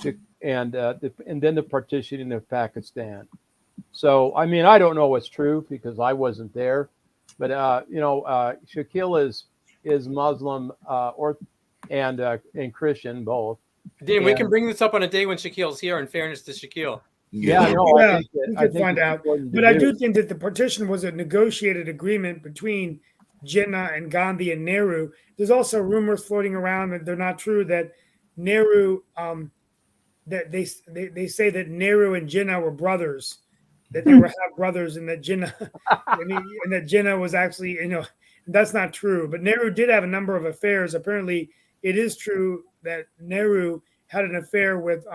to, and then the partitioning of Pakistan. So, I mean, I don't know what's true because I wasn't there, but Shakil is Muslim and Christian both. Dean, we And can bring this up on a day when Shaquille's here. In fairness to Shaquille. yeah, no, Yeah, I think that, we I could think find it's out. important to But I do think that the partition was a negotiated agreement between Jinnah and Gandhi and Nehru. There's also rumors floating around, and they're not true, that Nehru, that they say that Nehru and Jinnah were brothers, that they were half brothers, and that Jinnah and that Jinnah was actually, that's not true. But Nehru did have a number of affairs. Apparently, it is true that Nehru had an affair with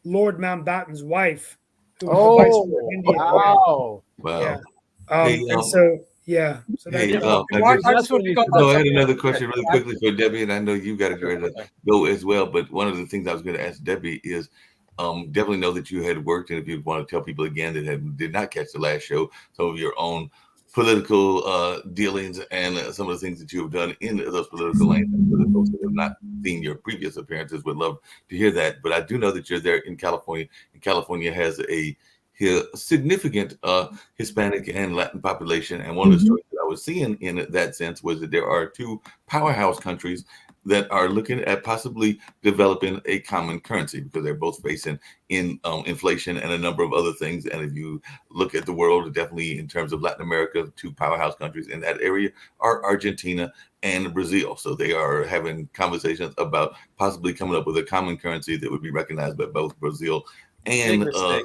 Lord Mountbatten's wife, who was the viceroy of India. wow. Wow. Yeah. Hey, And so, yeah. So Hey, that, I Mark, just- I just want to pick up So on I had something. another question really quickly for Debbie, and I know you got to get ready to go as well. But one of the things I was going to ask Debbie is, definitely know that you had worked, and if you want to tell people again that did not catch the last show, some of your own political dealings and some of the things that you have done in those political lanes. For the folks that have not seen your previous appearances, would love to hear that. But I do know that you're there in California, and California has a significant Hispanic and Latin population. And one of the stories that I was seeing in that sense was that there are two powerhouse countries that are looking at possibly developing a common currency because they're both facing inflation and a number of other things. And if you look at the world, definitely in terms of Latin America, two powerhouse countries in that area are Argentina and Brazil. So they are having conversations about possibly coming up with a common currency that would be recognized by both Brazil Big and mistake.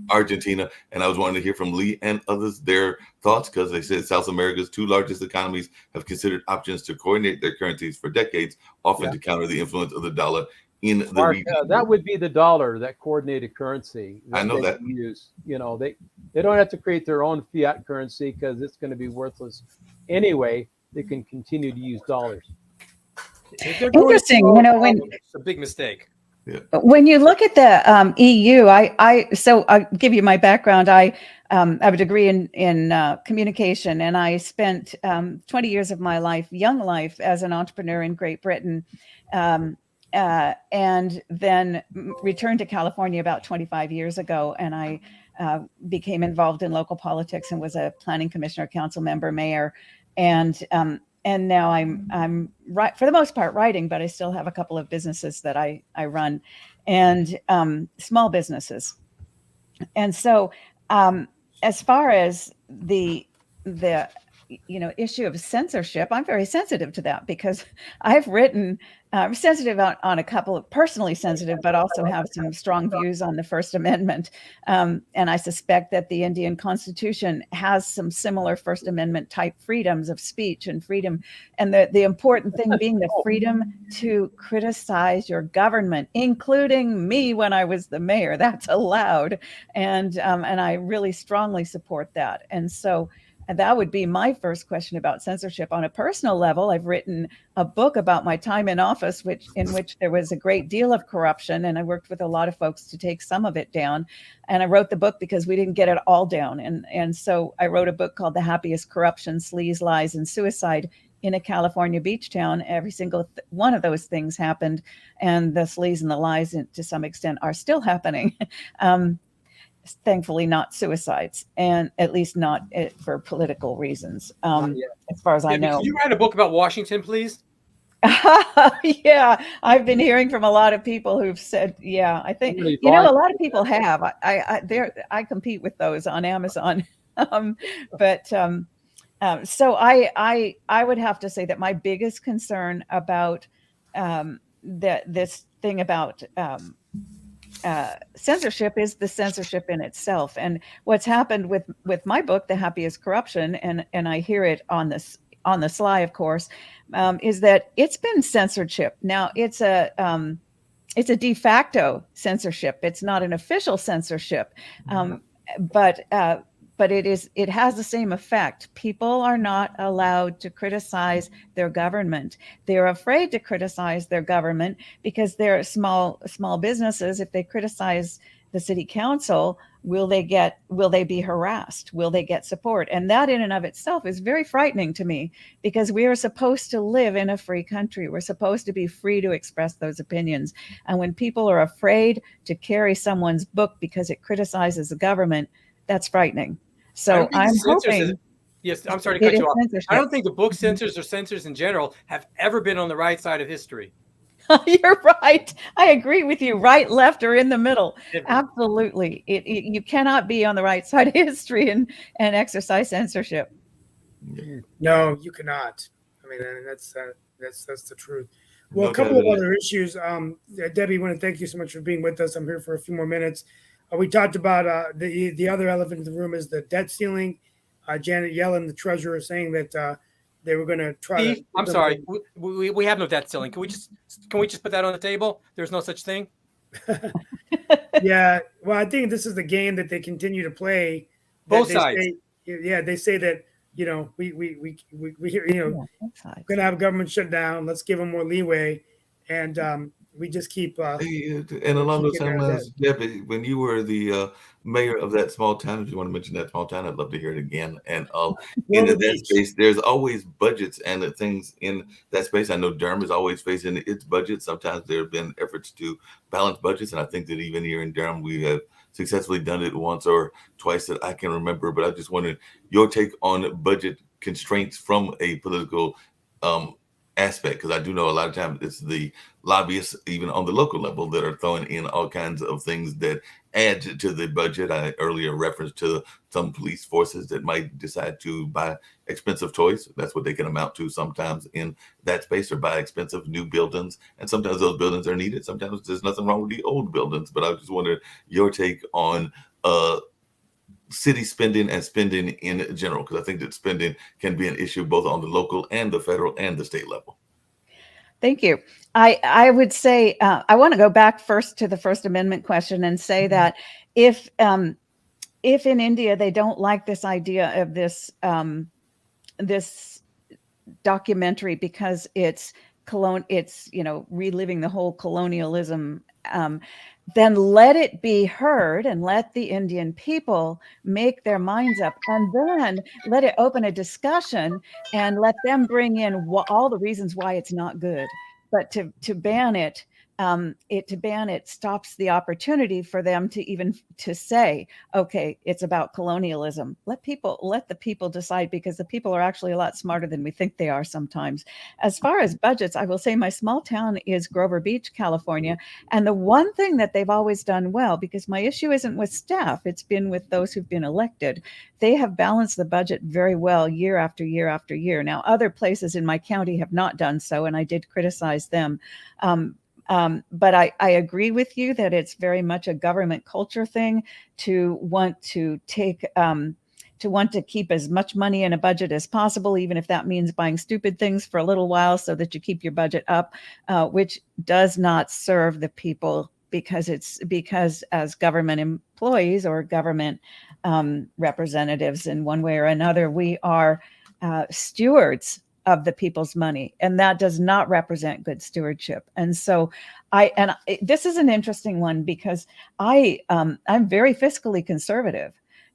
Argentina. And I was wanting to hear from Lee and others their thoughts, because they said South America's two largest economies have considered options to coordinate their currencies for decades, often to counter the influence of the dollar in the Mark, region. that would be the dollar, that coordinated currency. I know they that. can use. They don't have to create their own fiat currency because it's going to be worthless anyway. They can continue to use dollars. If they're going to Interesting, solve when problems, it's a big mistake. you look at the EU, so I'll give you my background. I have a degree in communication, and I spent 20 years of my life, young life, as an entrepreneur in Great Britain, and then returned to California about 25 years ago, and I became involved in local politics and was a planning commissioner, council member, mayor, and now I'm right for the most part writing, but I still have a couple of businesses that I run, and small businesses. And so, as far as the issue of censorship, I'm very sensitive to that because I've written sensitive on a couple of personally sensitive, but also have some strong views on the First Amendment. And I suspect that the Indian Constitution has some similar First Amendment type freedoms of speech and freedom. And the important thing being the freedom to criticize your government, including me when I was the mayor. That's allowed. And I really strongly support that. And so, and that would be my first question about censorship. On a personal level, I've written a book about my time in office, in which there was a great deal of corruption, and I worked with a lot of folks to take some of it down. And I wrote the book because we didn't get it all down. And so I wrote a book called The Happiest Corruption, Sleaze, Lies, and Suicide in a California beach town. Every single one of those things happened, and the sleaze and the lies, to some extent, are still happening. Thankfully not suicides, and at least not for political reasons, as far as I know. Can you write a book about Washington, please? Yeah, I've been hearing from a lot of people who've said, yeah, I think, Really a fine. lot of people have. I compete with those on Amazon. So I would have to say that my biggest concern about this thing about censorship is the censorship in itself. And what's happened with my book, The Happiest Corruption, and I hear it on the sly, of course, is that it's been censorship. Now it's a de facto censorship. It's not an official censorship, but it has the same effect. People are not allowed to criticize their government. They're afraid to criticize their government because they're small businesses. If they criticize the city council, Will they be harassed? Will they get support? And that in and of itself is very frightening to me, because we are supposed to live in a free country. We're supposed to be free to express those opinions. And when people are afraid to carry someone's book because it criticizes the government, that's frightening. So I'm hoping. Yes, I'm sorry to cut It is you off. censorship. I don't think the book censors or censors in general have ever been on the right side of history. You're right. I agree with you. Right, left, or in the middle. Absolutely. You cannot be on the right side of history and exercise censorship. No, you cannot. I mean, and that's the truth. Well, No a couple doubt of about it. other issues. Debbie, I want to thank you so much for being with us. I'm here for a few more minutes. We talked about the other elephant in the room is the debt ceiling. Janet Yellen, the treasurer, saying that they were going to try Steve, to. I'm sorry. We have no debt ceiling. Can we just put that on the table? There's no such thing. Yeah, well, I think this is the game that they continue to play. Both sides. They say that we going to have government shut down. Let's give them more leeway, and we just keep. Hey, and along those keep same getting out of lines, Debbie, when you were the mayor of that small town, if you want to mention that small town, I'd love to hear it again. And in Wilbur that Beach. space, there's always budgets and the things in that space. I know Durham is always facing its budget. Sometimes there have been efforts to balance budgets, and I think that even here in Durham, we have successfully done it once or twice that I can remember. But I just wanted your take on budget constraints from a political aspect, because I do know a lot of times it's the lobbyists, even on the local level, that are throwing in all kinds of things that add to the budget. I earlier referenced to some police forces that might decide to buy expensive toys. That's what they can amount to sometimes in that space, or buy expensive new buildings. And sometimes those buildings are needed. Sometimes there's nothing wrong with the old buildings. But I just wondered your take on city spending and spending in general, because I think that spending can be an issue both on the local and the federal and the state level. Thank you. I would say I want to go back first to the First Amendment question and say that if in India they don't like this idea of this this documentary because it's reliving the whole colonialism, then let it be heard and let the Indian people make their minds up, and then let it open a discussion and let them bring in all the reasons why it's not good. But to ban it, stops the opportunity for them to even to say, okay, it's about colonialism. Let the people decide, because the people are actually a lot smarter than we think they are sometimes. As far as budgets, I will say my small town is Grover Beach, California. And the one thing that they've always done well, because my issue isn't with staff, it's been with those who've been elected, they have balanced the budget very well year after year after year. Now, other places in my county have not done so, and I did criticize them. But I agree with you that it's very much a government culture thing to want to take to want to keep as much money in a budget as possible, even if that means buying stupid things for a little while so that you keep your budget up, which does not serve the people, because as government employees or government representatives in one way or another, we are stewards of the people's money, and that does not represent good stewardship. And so this is an interesting one, because I'm very fiscally conservative,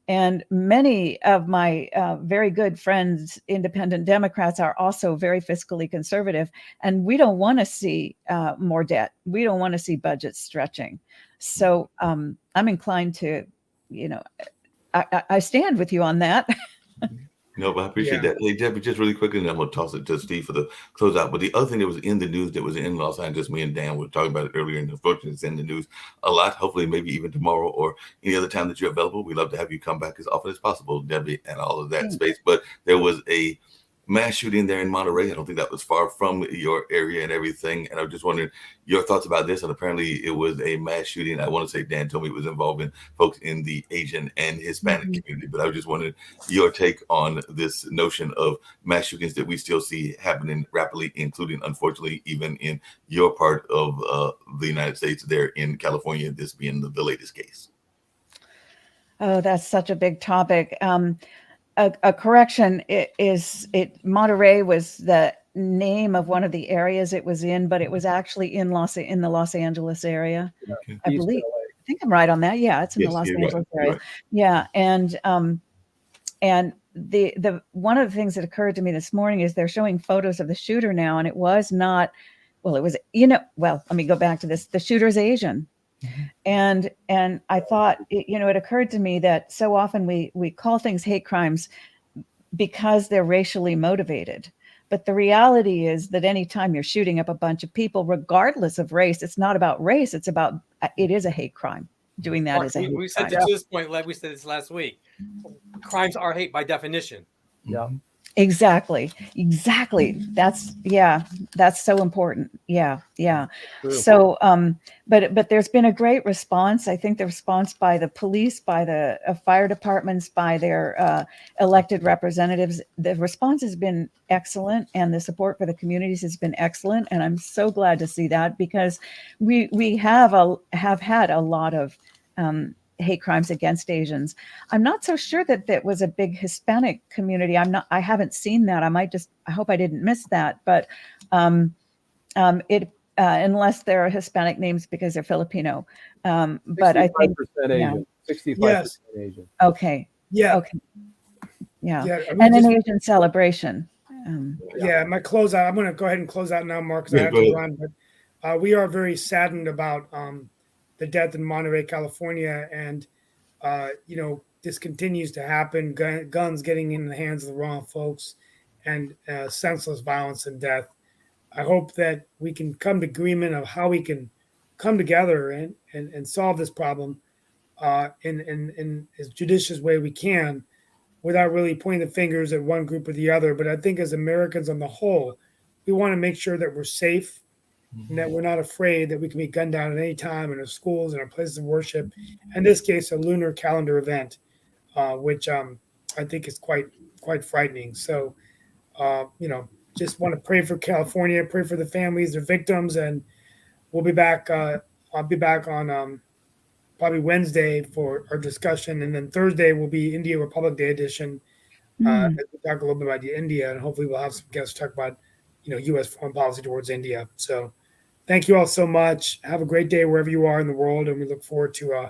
and many of my very good friends, independent Democrats, are also very fiscally conservative, and we don't want to see more debt. We don't want to see budgets stretching. So I'm inclined to, I stand with you on that. No, but I appreciate that. Hey, Debbie, just really quickly, and I'm going to toss it to Steve for the closeout. But the other thing that was in the news that was in Los Angeles, me and Dan were talking about it earlier, and unfortunately it's in the news a lot. Hopefully, maybe even tomorrow or any other time that you're available. We'd love to have you come back as often as possible, Debbie, and all of that space. But there was a mass shooting there in Monterey. I don't think that was far from your area and everything. And I was just wondering your thoughts about this. And apparently it was a mass shooting. I want to say Dan told me it was involving folks in the Asian and Hispanic community. But I was just wondering your take on this notion of mass shootings that we still see happening rapidly, including, unfortunately, even in your part of the United States there in California, this being the latest case. Oh, that's such a big topic. A correction Monterey was the name of one of the areas it was in, but it was actually in the Los Angeles area. Okay. I believe. think I'm right on that. Yeah, it's in the Yes, Los you're right. Angeles You're area. right. Yeah, and the one of the things that occurred to me this morning is they're showing photos of the shooter now, and it was not, well, it was, well, let me go back to this. The shooter's Asian. And I thought, it occurred to me that so often we call things hate crimes because they're racially motivated. But the reality is that anytime you're shooting up a bunch of people, regardless of race, it's not about race. It is a hate crime. Doing that Mark, is a hate we said crime. to this point, like we said this last week, crimes are hate by definition. Yeah. Exactly. That's so important. Yeah. True. So, but there's been a great response. I think the response by the police, by the fire departments, by their elected representatives, the response has been excellent, and the support for the communities has been excellent. And I'm so glad to see that, because we have had a lot of hate crimes against Asians. I'm not so sure that was a big Hispanic community. I haven't seen that. I hope I didn't miss that. But unless there are Hispanic names because they're Filipino. But I think 65% Asian. 65% Yes. Asian. okay. Yeah. Okay. Yeah. Yeah. And an Asian celebration. Yeah, my closeout. I'm going to go ahead and close out now, Mark, because I Yeah, have go to ahead. run. But we are very saddened about the death in Monterey, California, and this continues to happen. Guns getting in the hands of the wrong folks, and senseless violence and death. I hope that we can come to agreement of how we can come together and solve this problem in as judicious way we can, without really pointing the fingers at one group or the other. But I think as Americans on the whole, we want to make sure that we're safe and that we're not afraid that we can be gunned down at any time in our schools and our places of worship. In this case, a lunar calendar event, which I think is quite frightening. So, just want to pray for California, pray for the families, the victims, and we'll be back. I'll be back on probably Wednesday for our discussion, and then Thursday will be India Republic Day edition. As we talk a little bit about India, and hopefully we'll have some guests talk about, U.S. foreign policy towards India. So, thank you all so much. Have a great day wherever you are in the world, and we look forward to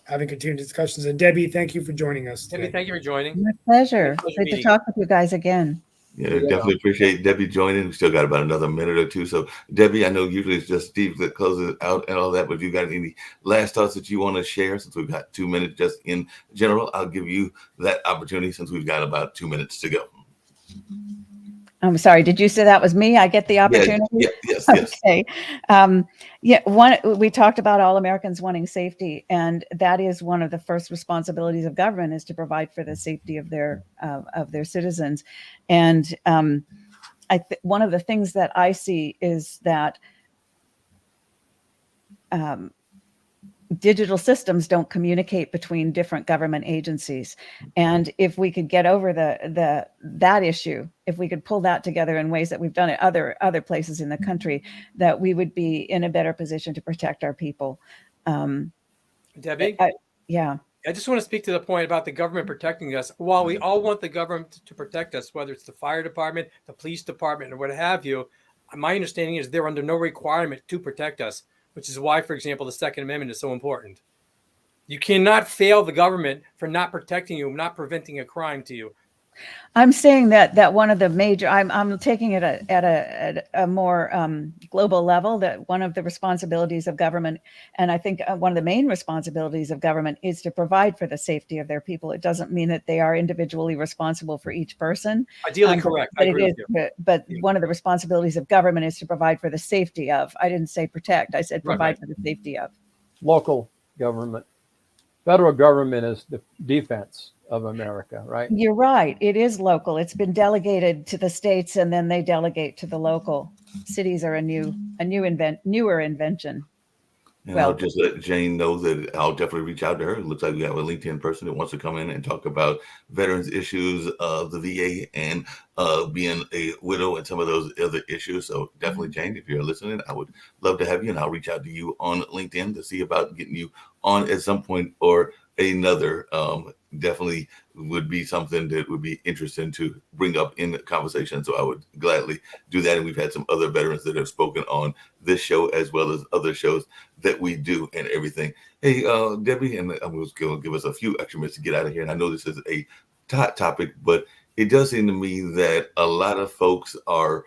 having continued discussions. And Debbie, thank you for joining us today. Debbie, thank you for joining. My pleasure. Pleasure Great to meeting. talk with you guys again. Yeah, definitely appreciate Debbie joining. We still got about another minute or two. So, Debbie, I know usually it's just Steve that closes it out and all that, but if you got any last thoughts that you want to share, since we've got 2 minutes just in general, I'll give you that opportunity since we've got about 2 minutes to go. I'm sorry. Did you say that was me? I get the opportunity? Yes. Okay. We talked about all Americans wanting safety, and that is one of the first responsibilities of government, is to provide for the safety of their citizens. And one of the things that I see is that digital systems don't communicate between different government agencies. And if we could get over that issue, if we could pull that together in ways that we've done at other places in the country, that we would be in a better position to protect our people. Debbie? Yeah. I just want to speak to the point about the government protecting us. While we all want the government to protect us, whether it's the fire department, the police department, or what have you, my understanding is they're under no requirement to protect us, which is why, for example, the Second Amendment is so important. You cannot fail the government for not protecting you, not preventing a crime to you. I'm saying that one of the major, I'm taking it at a more global level, that one of the responsibilities of government, and I think one of the main responsibilities of government, is to provide for the safety of their people. It doesn't mean that they are individually responsible for each person. Ideally correct. I agree with you. But one of the responsibilities of government is to provide for the safety of. I didn't say protect. I said provide for the safety of. Local government. Federal government is the defense of America, right? You're right. It is local. It's been delegated to the states, and then they delegate to the local. Cities are a newer invention. And I'll just let Jane know that I'll definitely reach out to her. It looks like we have a LinkedIn person that wants to come in and talk about veterans issues of the VA and being a widow and some of those other issues. So definitely, Jane, if you're listening, I would love to have you, and I'll reach out to you on LinkedIn to see about getting you on at some point or another. definitely would be something that would be interesting to bring up in the conversation. So I would gladly do that. And we've had some other veterans that have spoken on this show as well as other shows that we do and everything. Hey, Debbie, and I'm going to give us a few extra minutes to get out of here. And I know this is a hot topic, but it does seem to me that a lot of folks are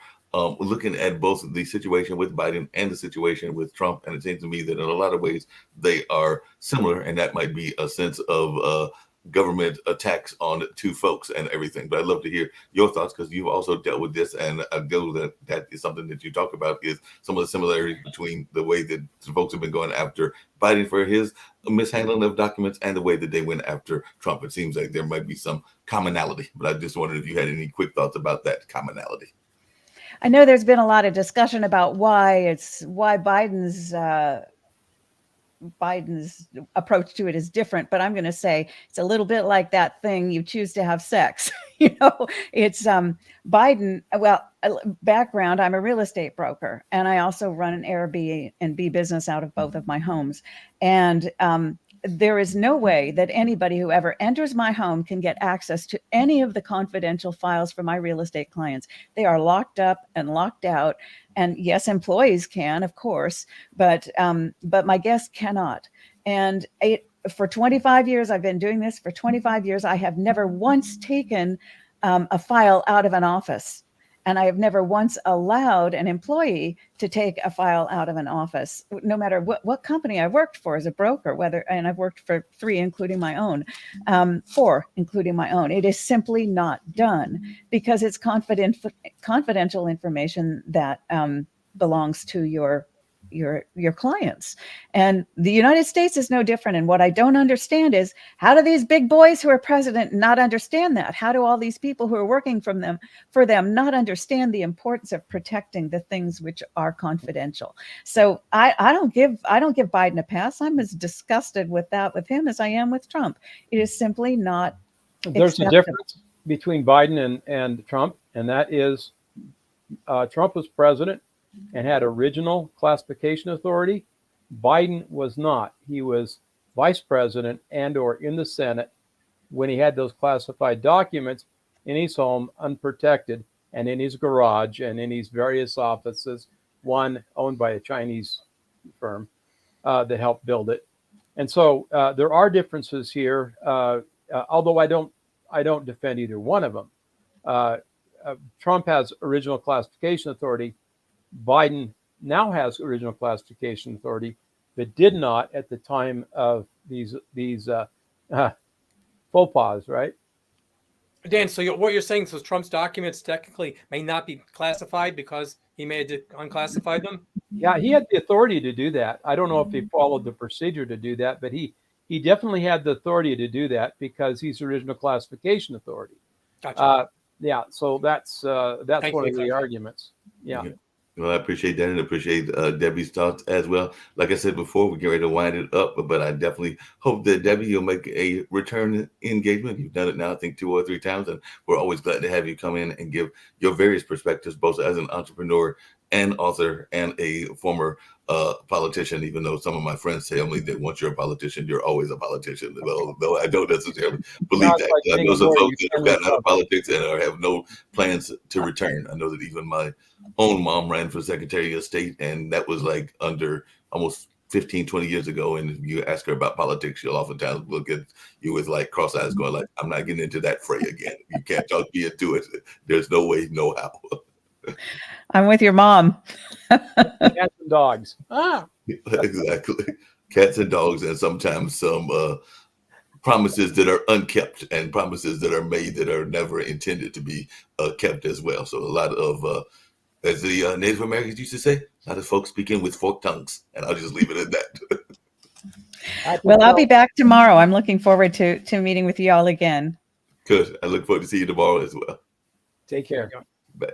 looking at both the situation with Biden and the situation with Trump. And it seems to me that in a lot of ways they are similar. And that might be a sense of government attacks on two folks and everything. But I'd love to hear your thoughts because you've also dealt with this. And I know that is something that you talk about is some of the similarities between the way that folks have been going after Biden for his mishandling of documents and the way that they went after Trump. It seems like there might be some commonality. But I just wondered if you had any quick thoughts about that commonality. I know there's been a lot of discussion about why Biden's approach to it is different, but I'm going to say it's a little bit like that thing you choose to have sex. It's Biden. Well, background, I'm a real estate broker and I also run an Airbnb business out of both of my homes. And there is no way that anybody who ever enters my home can get access to any of the confidential files for my real estate clients. They are locked up and locked out. And yes, employees can, of course, but my guests cannot. And for 25 years, I've been doing this for 25 years. I have never once taken a file out of an office. And I have never once allowed an employee to take a file out of an office, no matter what company I worked for as a broker, and I've worked for 3, including my own, 4, including my own. It is simply not done because it's confidential information that belongs to your clients. And the United States is no different. And what I don't understand is, how do these big boys who are president not understand that? How do all these people who are working for them not understand the importance of protecting the things which are confidential? So I don't give Biden a pass. I'm as disgusted with him as I am with Trump. It is simply not There's acceptable. a difference between Biden and Trump, and that is Trump was president and had original classification authority. Biden was not. He was vice president and or in the Senate when he had those classified documents in his home, unprotected, and in his garage and in his various offices, one owned by a Chinese firm that helped build it. And so there are differences here, although I don't defend either one of them. Trump has original classification authority. Biden now has original classification authority, but did not at the time of these faux pas, right? Dan, so what you're saying is Trump's documents technically may not be classified because he may have unclassified them? Yeah, he had the authority to do that. I don't know if he followed the procedure to do that, but he definitely had the authority to do that because he's original classification authority. Gotcha. Yeah, so that's Thank one you. of the arguments. Yeah. Well, I appreciate that and appreciate Debbie's thoughts as well. Like I said before, we get ready to wind it up, but I definitely hope that, Debbie, you'll make a return engagement. You've done it now, I think, 2 or 3 times, and we're always glad to have you come in and give your various perspectives, both as an entrepreneur and author and a former politician, even though some of my friends tell me that once you're a politician, you're always a politician. Well, no, I don't necessarily believe Sounds that. like I know some being folks that have more gotten out of politics and have no plans to return. I know that even my own mom ran for Secretary of State, and that was like under almost 15, 20 years ago. And if you ask her about politics, she'll oftentimes look at you with like cross eyes going like, I'm not getting into that fray again. You can't talk me into it. There's no way, no how. I'm with your mom. Cats and dogs. Exactly. Cats and dogs, and sometimes some promises that are unkept and promises that are made that are never intended to be kept as well. So a lot of, as the Native Americans used to say, a lot of folks speaking with forked tongues, and I'll just leave it at that. Well, I'll be back tomorrow. I'm looking forward to meeting with you all again. Good. I look forward to see you tomorrow as well. Take care. Bye.